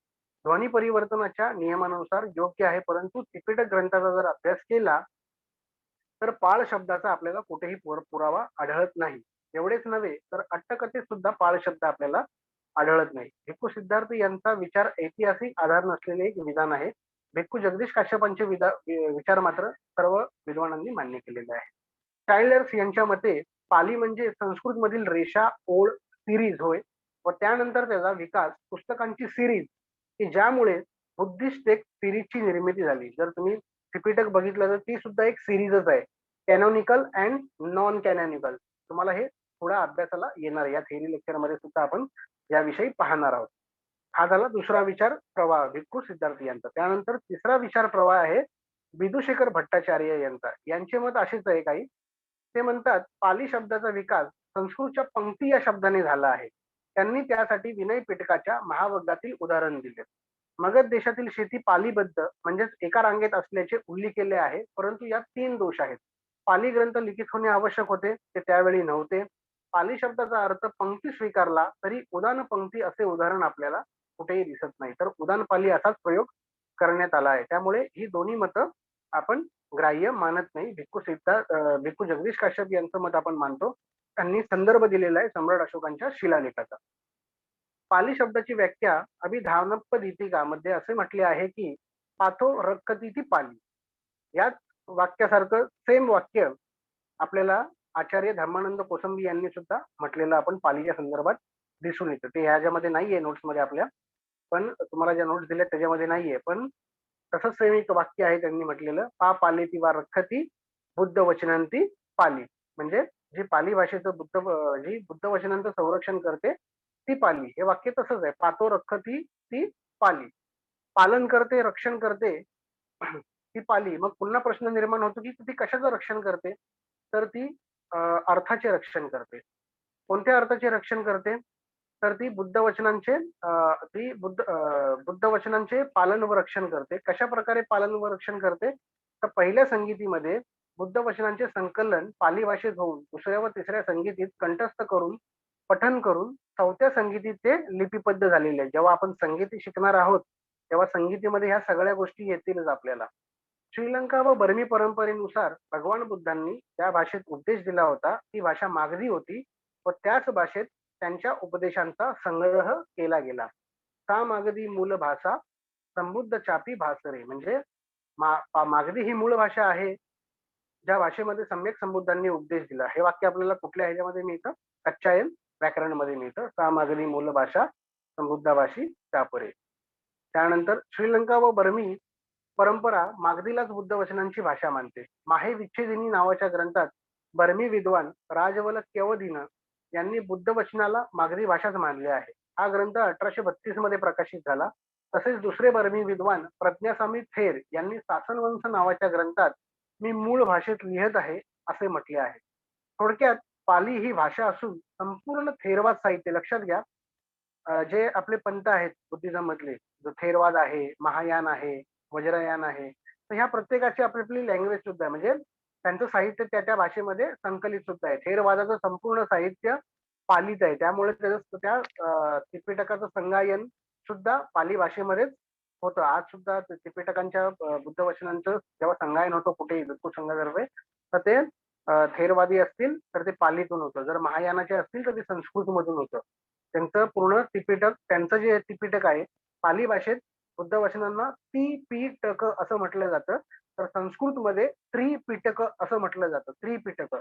ध्वनी परिवर्तनाच्या नियमानुसार योग्य आहे, परंतु त्रिपिटक ग्रंथाचा जर अभ्यास केला तर पाळ शब्दाचा आपल्याला कुठेही पुरावा आढळत नाही. एवढेच नव्हे तर अट्टकथेत सुद्धा पाळ शब्द आपल्याला आढळत नाही. भिक्खू सिद्धार्थ यांचा विचार ऐतिहासिक आधार नसलेले एक विधान आहे. भिक्खू जगदीश काश्यपांचे विचार मात्र सर्व विद्वानांनी मान्य केलेले आहे. चाइल्डर्स यांच्या मते पाली म्हणजे संस्कृत मधील रेषा, ओळ, सिरीज होय व त्यानंतर त्याचा विकास पुस्तकांची सिरीज की ज्यामुळे बुद्धिस्ट टेक्स्ट सिरीजची निर्मिती झाली. जर तुम्ही त्रिपिटक बघितलं तर ती सुद्धा एक सिरीजच आहे, कॅनॉनिकल अँड नॉन कॅनॉनिकल. तुम्हाला हे थोडा अभ्यासाला येणार आहे. या थेअरी लेक्चर मध्ये सुद्धा आपण याविषयी पाहणार आहोत. हा झाला दुसरा विचार प्रवाह भिक्खू सिद्धार्थ यांचा. त्यानंतर तिसरा विचार प्रवाह आहे विदुशेखर भट्टाचार्य यांचा. यांचे मत असेच आहे काही. ते म्हणतात पाली शब्दाचा विकास संस्कृतच्या पंक्ती या शब्दाने झाला आहे. त्यांनी त्यासाठी विनय पिटकाच्या महावग्गातील उदाहरण दिले. मगध देशातील शेती पालीबद्ध म्हणजेच एका रांगेत असल्याचे उल्लेख केले आहे, परंतु यात 3 दोष आहेत. पाली ग्रंथ लिखित होणे आवश्यक होते, ते त्यावेळी नव्हते. पाली शब्दाचा अर्थ पंक्ती स्वीकारला तरी उदान पंक्ती असे उदाहरण आपल्याला कुठेही दिसत नाही, तर उदान पाली असाच प्रयोग करण्यात आला आहे. त्यामुळे ही दोन्ही मतं आपण ग्राह्य मानत नाही. भिक्खू जगदीश काश्यप यांचं मत आपण मानतो. त्यांनी संदर्भ दिलेला आहे सम्राट अशोकांच्या शिलालेखाचा. पाली शब्दाची व्याख्या अभिधानप्प दीपिका मध्ये असे म्हटले आहे की पाथो रक्कती पाली. याच वाक्यासारखं सेम वाक्य आपल्याला आचार्य धर्मानंद कोसंबी यांनी सुद्धा म्हटलेलं आपण पालीच्या संदर्भात दिसून येतं. ते ह्याच्यामध्ये नाहीये नोट्स मध्ये आपल्या, पण तुम्हाला ज्या नोट्स दिल्या त्याच्यामध्ये नाहीये, पण तसंच सेम एक वाक्य आहे त्यांनी म्हटलेलं, पा पाली वा रखती बुद्ध वचनांती पाली. म्हणजे जी पाली भाषेचं जी बुद्ध वचनांचं संरक्षण करते ती पाली. हे वाक्य तसंच आहे, पातो रखती ती पाली. पालन करते, रक्षण करते ती पाली. मग पुन्हा प्रश्न निर्माण होतो की ती कशाचं रक्षण करते? तर ती अर्थाचे रक्षण करते. कोणत्या अर्थाचे रक्षण करते? तर ती बुद्ध वचनांचे पालन व रक्षण करते. कशा प्रकारे पालन व रक्षण करते? तर पहिल्या संगीतीमध्ये बुद्ध वचनांचे संकलन पाली भाषेत होऊन दुसऱ्या व तिसऱ्या संगीतीत कंठस्थ करून पठन करून चौथ्या संगीतीत ते लिपिबद्ध झालेले आहे. जेव्हा आपण संगीती शिकणार आहोत तेव्हा संगीतीमध्ये ह्या सगळ्या गोष्टी येतीलच आपल्याला. श्रीलंका व बर्मी परंपरेनुसार भगवान बुद्धांनी त्या भाषेत उपदेश दिला होता ती भाषा मागधी होती व त्याच भाषेत त्यांच्या उपदेशांचा संग्रह केला गेला. सा मागधी मूल भाषा संबुद्ध चापी भासरे. म्हणजे मागधी ही मूळ भाषा आहे ज्या भाषेमध्ये सम्यक संबुद्धांनी उपदेश दिला. हे वाक्य आपल्याला कुठल्या ह्याच्यामध्ये मिळतं? कच्चायन व्याकरण मध्ये मिळतं. सा मागधी मूल भाषा संबुद्ध भाषी चापरे. त्यानंतर श्रीलंका व बर्मी परंपरा मागधीलाच बुद्ध वचनांची भाषा मानते. माहे विच्छेदिनी नावाच्या ग्रंथात बर्मी विद्वान राजवल केवदिन यांनी बुद्ध वचनाला मागधी भाषाच मानले आहे. हा ग्रंथ 1832 मध्ये प्रकाशित झाला. तसेच दुसरे बर्मी विद्वान प्रज्ञास्वामी थेर यांनी शासनवंश नावाच्या ग्रंथात मी मूळ भाषेत लिहित आहे असे म्हटले आहे. थोडक्यात पाली ही भाषा असून संपूर्ण थेरवाद साहित्य, लक्षात घ्या, जे आपले पंथ आहेत बुद्धिझम मधले, जो थेरवाद आहे, महायान आहे, वज्रयान आहे, तर ह्या प्रत्येकाची आपली आपली लँग्वेज सुद्धा आहे. म्हणजे त्यांचं साहित्य त्या त्या भाषेमध्ये संकलित सुद्धा आहे. थेरवादाचं संपूर्ण साहित्य पालीत आहे, त्यामुळे त्या त्रिपिटकाचं संगायन सुद्धा पाली भाषेमध्येच होतं. आज सुद्धा त्रिपिटकांच्या बुद्ध वचनांचं जेव्हा संगायन होतं कुठेही भिक्खू संघातर्फे, तर ते थेरवादी असतील तर ते पालीतून होतं, जर महायानाचे असतील तर ते संस्कृत मधून होतं. त्यांचं पूर्ण त्रिपिटक, त्यांचं जे त्रिपिटक आहे पाली भाषेत बुद्ध वचनांना त्रिपिटक असं म्हटलं जातं, तर संस्कृतमध्ये त्रिपिटक असं म्हटलं जातं. त्रिपिटक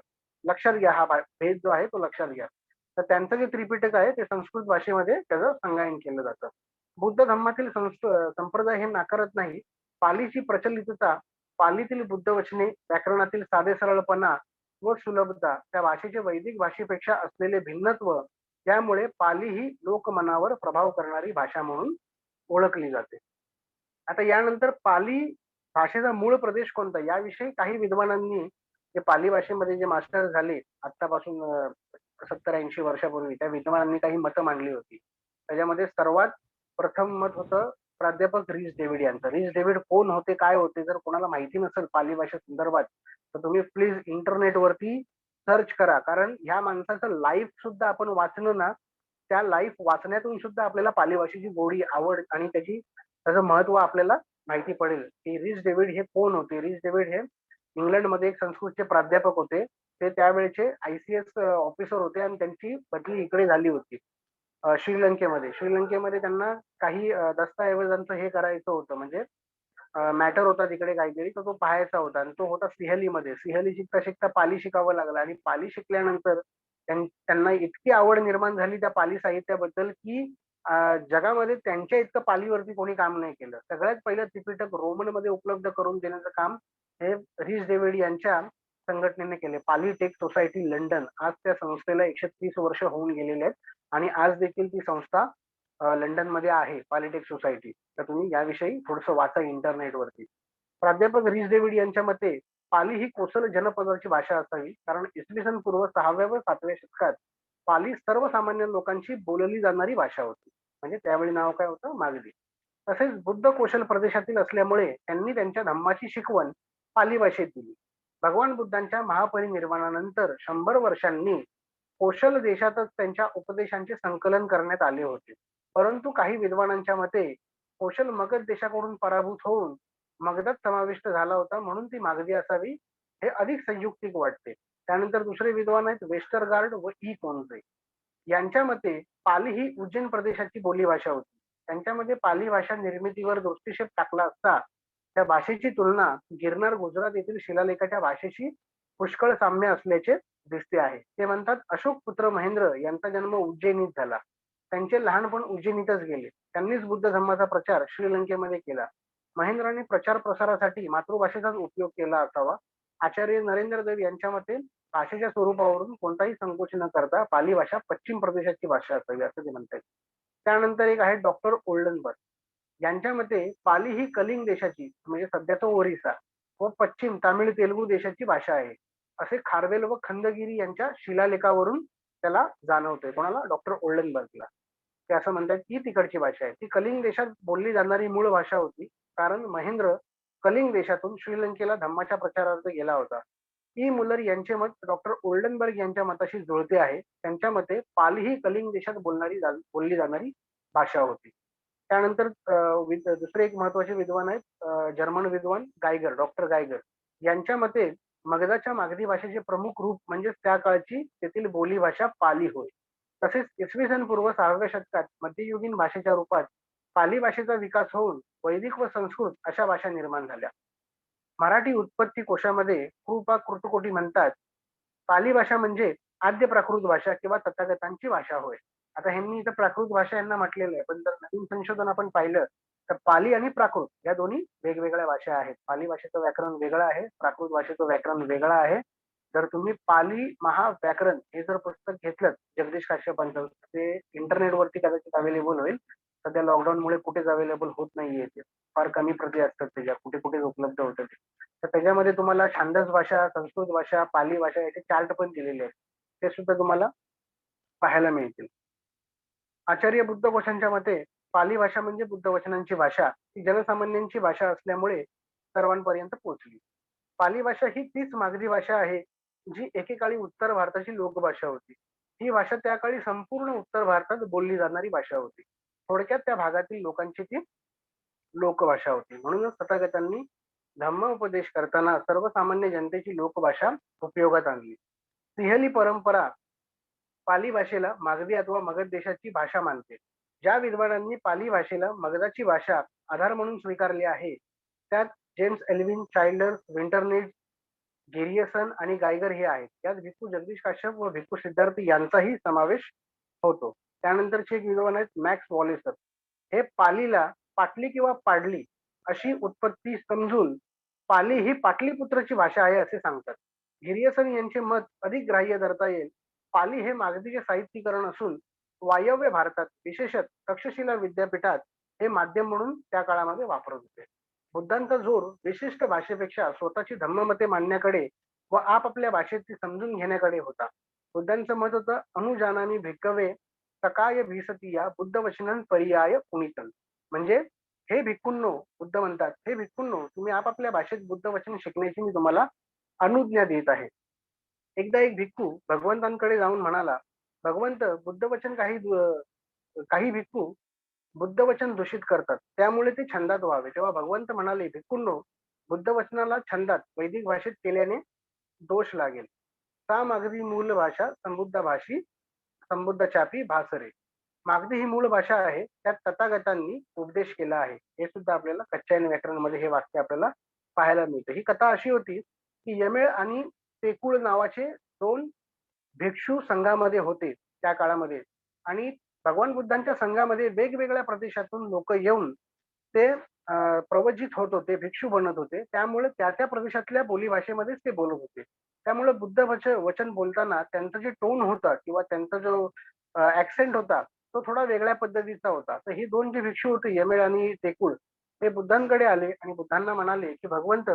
लक्षात घ्या, हा भेद जो आहे तो लक्षात घ्या. तर त्यांचं जे त्रिपिटक आहे ते संस्कृत भाषेमध्ये त्याचं संगायन केलं जातं. बुद्ध धर्मातील संप्रदाय हे नाकारत नाही पालीची प्रचलितता, पालीतील बुद्ध वचने, व्याकरणातील साधे सरळपणा व सुलभता, त्या भाषेचे वैदिक भाषेपेक्षा असलेले भिन्नत्व, त्यामुळे पाली ही लोकमनावर प्रभाव करणारी भाषा म्हणून ओळखली जाते. आता यानंतर पाली भाषेचा मूळ प्रदेश कोणता याविषयी काही विद्वानांनी, जे पाली भाषेमध्ये जे मास्टर झाले आतापासून 70-80 वर्षापूर्वी, त्या विद्वानांनी काही मतं मांडली होती. त्याच्यामध्ये सर्वात प्रथम मत होतं प्राध्यापक रीस डेव्हिड यांचं. रीस डेव्हिड कोण होते, काय होते, जर कोणाला माहिती नसेल पाली भाषे संदर्भात तर तुम्ही प्लीज इंटरनेटवरती सर्च करा, कारण ह्या माणसाचं लाईफ सुद्धा आपण वाचलं ना, त्या लाईफ वाचण्यातून सुद्धा आपल्याला पाली भाषेची गोडी, आवड आणि त्याचं महत्व आपल्याला माहिती पडेल की रीस डेव्हिड हे कोण होते. रीस डेव्हिड हे इंग्लंडमध्ये एक संस्कृतचे प्राध्यापक होते. ते त्यावेळेचे ICS ऑफिसर होते आणि त्यांची बदली इकडे झाली होती श्रीलंकेमध्ये. श्रीलंकेमध्ये त्यांना काही दस्तऐवजांचं हे करायचं होतं, म्हणजे मॅटर होता तिकडे काहीतरी, तर तो पाहायचा होता आणि तो होता सिंहलीमध्ये. सिंहली शिकता शिकता पाली शिकावं लागलं आणि पाली शिकल्यानंतर त्यांना इतकी आवड निर्माण झाली त्या पाली साहित्याबद्दल की जगामध्ये त्यांच्या इतकं पालीवरती कोणी काम नाही केलं. सगळ्यात पहिलं त्रिपिटक रोमन मध्ये उपलब्ध करून देण्याचं काम हे रीस डेव्हिड यांच्या संघटनेने केले. पाली टेक सोसायटी लंडन, आज त्या संस्थेला 130 वर्ष होऊन गेलेले आहेत आणि आज देखील ती संस्था लंडन मध्ये आहे, पॉलिटेक सोसायटी. तर तुम्ही याविषयी थोडंसं वाचा इंटरनेटवरती. प्राध्यापक रीस डेव्हिड यांच्या मते पाली ही कोसल जनपदाची भाषा असावी, कारण इसवी सन पूर्व 6व्या व 7व्या शतकात पाली सर्वसामान्य लोकांची बोलली जाणारी भाषा होती. म्हणजे त्यावेळी नाव काय होतं, मागधी. तसेच बुद्ध कोशल प्रदेशातील असल्यामुळे त्यांनी त्यांच्या धम्माची शिकवण पाली भाषेत दिली. भगवान बुद्धांच्या महापरिनिर्वाणानंतर 100 वर्षांनी कोशल देशातच त्यांच्या उपदेशांचे संकलन करण्यात आले होते. परंतु काही विद्वानांच्या मते कोशल मगध देशाकडून पराभूत होऊन मगधात समाविष्ट झाला होता, म्हणून ती मागधी असावी, हे अधिक संयुक्तिक वाटते. त्यानंतर दुसरे विद्वान आहेत वेस्टरगार्ड व ई कोन्झे. यांच्या मते पाली ही उज्जैन प्रदेशाची बोलीभाषा होती. त्यांच्यामध्ये पाली भाषा निर्मितीवर दृष्टिक्षेप टाकला असता त्या भाषेची तुलना गिरनार गुजरात येथील शिलालेखाच्या भाषेशी पुष्कळ साम्य असल्याचे दिसते आहे. ते म्हणतात अशोक पुत्र महेंद्र यांचा जन्म उज्जैनीत झाला, त्यांचे लहानपण उज्जैनीतच गेले. त्यांनीच बुद्ध धर्माचा प्रचार श्रीलंकेमध्ये केला. महेंद्राने प्रचार प्रसारासाठी मातृभाषेचाच उपयोग केला असावा. आचार्य नरेंद्र देव यांच्या मते भाषेच्या स्वरूपावरून कोणताही संकोच न करता पाली भाषा पश्चिम प्रदेशाची भाषा असावी असं ते म्हणतात. त्यानंतर एक आहे डॉक्टर ओल्डनबर्ग. यांच्या मते पाली ही कलिंग देशाची, म्हणजे सध्याचा ओरिसा व पश्चिम तामिळ तेलुगू देशाची भाषा आहे, असे खारवेल व खंडगिरी यांच्या शिलालेखावरून त्याला जाणवतंय. कोणाला? डॉक्टर ओल्डनबर्गला. ते असं म्हणतात की तिकडची भाषा आहे. ती कलिंग देशात बोलली जाणारी मूळ भाषा होती, कारण महेंद्र कलिंग देशातून श्रीलंकेला धम्माच्या प्रचारार्थ गेला होता. ई मुलर यांचे मत डॉक्टर ओल्डनबर्ग यांच्या मताशी जुळते आहे. त्यांच्या मते पाली ही कलिंग देशात बोलली जाणारी भाषा होती. त्यानंतर दुसरे एक महत्वाचे विद्वान आहेत जर्मन विद्वान गायगर, डॉक्टर गायगर. यांच्या मते मगधाच्या मागधी भाषेचे प्रमुख रूप म्हणजे त्या काळची तेथील बोली भाषा पाली होय. तसेच इसवी सन पूर्व 6व्या शतकात मध्ययुगीन भाषेच्या रूपात पाली भाषेचा विकास होऊन वैदिक व संस्कृत अशा भाषा निर्माण झाल्या. मराठी उत्पत्ती कोशामध्ये कृपा कृतकोटी म्हणतात पाली भाषा म्हणजे आद्य प्राकृत भाषा किंवा तथागतांची भाषा होय. आता ह्यांनी इथं प्राकृत भाषा यांना म्हटलेलं आहे, पण जर नवीन संशोधन आपण पाहिलं तर पाली आणि प्राकृत या दोन्ही वेगवेगळ्या भाषा आहेत. पाली भाषेचं व्याकरण वेगळं आहे, प्राकृत भाषेचं व्याकरण वेगळं आहे. जर तुम्ही पाली महाव्याकरण हे जर पुस्तक घेतलं जगदीश काश्यपांचं, ते इंटरनेटवरती कदाचित अवेलेबल होईल. सध्या लॉकडाऊनमुळे कुठेच अवेलेबल होत नाहीये, ते फार कमी प्रती असतात त्याच्या, कुठे कुठे उपलब्ध होतं ते. तर त्याच्यामध्ये तुम्हाला छांदस भाषा, संस्कृत भाषा, पाली भाषा याचे चार्ट पण दिलेले आहेत, ते सुद्धा तुम्हाला पाहायला मिळतील. आचार्य बुद्ध घोषांच्या मते पाली भाषा म्हणजे बुद्ध वचनांची भाषा, ही जनसामान्यांची भाषा असल्यामुळे सर्वांपर्यंत पोहोचली. पाली भाषा ही तीच मागधी भाषा आहे जी एकेकाळी उत्तर भारताची लोकभाषा होती. ही भाषा त्या काळी संपूर्ण उत्तर भारतात बोलली जाणारी भाषा होती. थोडक्यात त्या भागातील लोकांची ती लोकभाषा होती. म्हणूनच तथागतांनी धम्मोपदेश करताना सर्वसामान्य जनतेची लोकभाषा उपयोगात आणली. सिंहली परंपरा पाली भाषेला मागधी अथवा मगध देशाची भाषा मानते. ज्या विद्वानांनी पाली भाषेला मगधाची भाषा आधार म्हणून स्वीकारले आहे त्यात जेम्स एल्विन, चाइल्डर्स, विंटरनेट, गिरियसन आणि गायगर हे आहेत. त्यात भिक्खू जगदीश काश्यप व भिक्खू सिद्धार्थ यांचाही समावेश होतो. त्यानंतरचे एक विद्वान आहेत मॅक्स वॉलेसर. हे पालीला पाटली किंवा पाडली अशी उत्पत्ती समजून पाली ही पाटलीपुत्रची भाषा आहे असे सांगतात. गिरियसन यांचे मत अधिक ग्राह्य धरता येईल. पाली हे मागधीचे साहित्यीकरण असून वायव्य भारतात विशेषतः तक्षशिला विद्यापीठात हे माध्यम म्हणून त्या काळामध्ये वापरत होते. बुद्धांचा जोर विशिष्ट भाषेपेक्षा स्वतःची धम्ममते मांडण्याकडे व आपापल्या भाषेत ती समजून घेण्याकडे होता. बुद्धांचं मत होतं अनुजानानी भिक्कवे सकाय भीसतीया बुद्ध वचनन पर्याय पुनितन. म्हणजे हे भिक्खूंनो, बुद्ध म्हणतात, हे भिक्खूंनो, तुम्ही आपापल्या भाषेत बुद्ध वचन शिकण्याची मी तुम्हाला अनुज्ञा देत आहे. एकदा एक भिक्खू भगवंतांकडे जाऊन म्हणाला, भगवंत, बुद्ध वचन काही भिक्खू बुद्ध वचन दूषित करतात, त्यामुळे ते छंदात व्हावे. तेव्हा भगवंत म्हणाले, भिक्खूंनो, बुद्ध वचनाला छंदात वैदिक भाषेत केल्याने दोष लागेल. सा मागधी मूळ भाषा संबुद्ध भाषी संबुद्ध चापी भासरे. मागधी ही मूळ भाषा आहे, त्यात तथागतांनी उपदेश केला आहे. हे सुद्धा आपल्याला कच्छायन व्याकरणमध्ये हे वाक्य आपल्याला पाहायला मिळतं. ही कथा अशी होती की यमेळ आणि तेकुळ नावाचे दोन भिक्षू संघामध्ये होते त्या काळामध्ये, आणि भगवान बुद्धांच्या संघामध्ये वेगवेगळ्या प्रदेशातून लोक येऊन ते प्रवचित होत होते, भिक्षू बनत होते. त्यामुळे त्या त्या प्रदेशातल्या बोलीभाषेमध्येच ते बोलत होते. त्यामुळे बुद्ध वचन बोलताना त्यांचा जे टोन होता किंवा त्यांचा जो ऍक्सेंट होता तो थोडा वेगळ्या पद्धतीचा होता. तर ही दोन जे भिक्षू होते यमेळ आणि तेकुळ, ते बुद्धांकडे आले आणि बुद्धांना म्हणाले की भगवंत,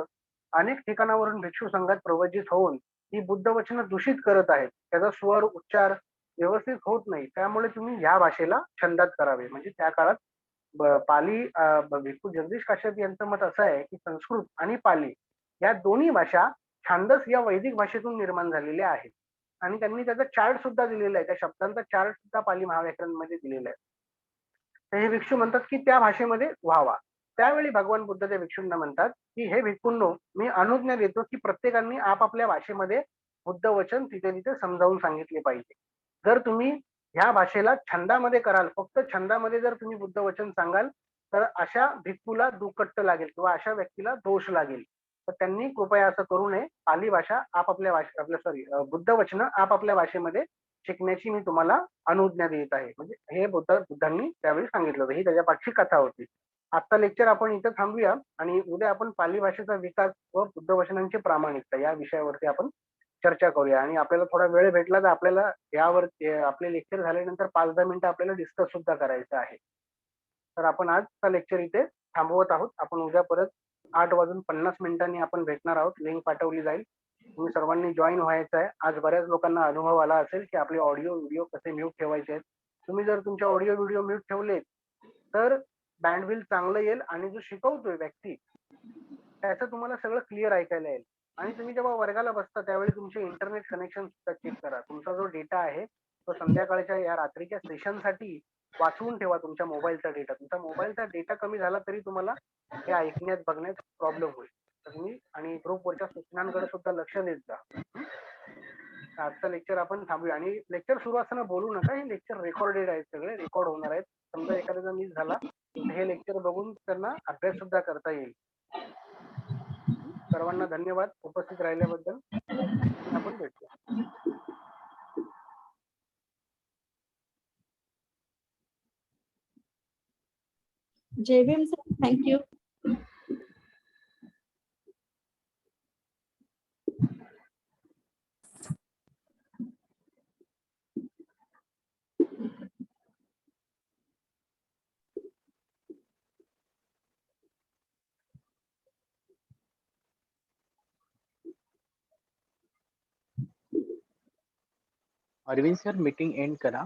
अनेक ठिकाणावरून भिक्षू संघात प्रवचित होऊन ही बुद्ध वचनं दूषित करत आहेत, त्याचा स्वर उच्चार व्यवस्थित होत नाही, त्यामुळे तुम्ही ह्या भाषेला छंदात करावे. म्हणजे त्या काळात पाली भिक्खू जगदीश काश्यप यांचं मत असं आहे की संस्कृत आणि पाली या दोन्ही भाषा छांदस या वैदिक भाषेतून निर्माण झालेल्या आहेत. आणि त्यांनी त्याचा चार्ट सुद्धा दिलेला आहे, त्या शब्दांचा चार्ट सुद्धा पाली महाव्याकरण मध्ये दिलेला आहे. तर हे भिक्षू म्हणतात की त्या भाषेमध्ये व्हावा. त्यावेळी भगवान बुद्ध त्या भिक्षूंना म्हणतात की हे भिक्खूंनो, मी अनुज्ञा देतो की प्रत्येकाने आपापल्या भाषेमध्ये बुद्ध वचन तिथे तिथे समजावून सांगितले पाहिजे. जर तुम्ही ह्या भाषेला छंदामध्ये कराल, फक्त छंदामध्ये जर तुम्ही बुद्ध वचन सांगाल तर अशा भिक्खूला दुकट्ट लागेल किंवा अशा व्यक्तीला दोष लागेल. तर त्यांनी कृपया असं करू नये. पाली भाषा बुद्ध वचन आपापल्या भाषेमध्ये शिकण्याची मी तुम्हाला अनुज्ञा देत आहे. म्हणजे हे बुद्धांनी त्यावेळी सांगितलं होतं. ही त्याच्या पाठची कथा होती. आजचा लेक्चर आपण इथं थांबूया आणि उद्या आपण पाली भाषेचा विकास व बुद्ध वचनांची प्रामाणिकता या विषयावरती आपण चर्चा करूया. आणि आपल्याला थोडा वेळ भेटला तर आपल्याला यावर आपले लेक्चर झाल्यानंतर 5-10 मिनिटं आपल्याला डिस्कस सुद्धा करायचं आहे. तर आपण आजचा लेक्चर इथे थांबवत आहोत. आपण उद्या परत 8:50 आपण भेटणार आहोत. लिंक पाठवली जाईल. तुम्ही सर्वांनी जॉईन व्हायचं आहे. आज बऱ्याच लोकांना अनुभव आला असेल की आपले ऑडिओ व्हिडिओ कसे म्यूट ठेवायचे आहेत. तुम्ही जर तुमचे ऑडिओ व्हिडिओ म्यूट ठेवले तर बँडविड्थ चांगलं येईल आणि जो शिकवतोय व्यक्ती त्याचं तुम्हाला सगळं क्लिअर ऐकायला येईल. आणि तुम्ही जेव्हा वर्गाला बसता त्यावेळी तुमचे इंटरनेट कनेक्शन सुद्धा चेक करा. तुमचा जो डेटा आहे तो संध्याकाळच्या या रात्रीच्या सेशनसाठी वाचवून ठेवा. तुमच्या मोबाईलचा डेटा, तुमचा मोबाईलचा डेटा कमी झाला तरी तुम्हाला हे ऐकण्यात बघण्यात प्रॉब्लेम होईल. तर तुम्ही आणि ग्रुपवरच्या सूचनांकडे सुद्धा लक्ष देत जा. आजचं लेक्चर आपण थांबूया. आणि लेक्चर सुरू असताना बोलू नका. हे लेक्चर रेकॉर्डेड आहेत, सगळे रेकॉर्ड होणार आहेत. समजा एखाद्याचा मिस झाला तर हे लेक्चर बघून त्यांना अभ्यास सुद्धा करता येईल. सर्वांना धन्यवाद उपस्थित राहिल्याबद्दल. आपण भेटू. जय Bhim sir, thank you. Arvind sir meeting end करा.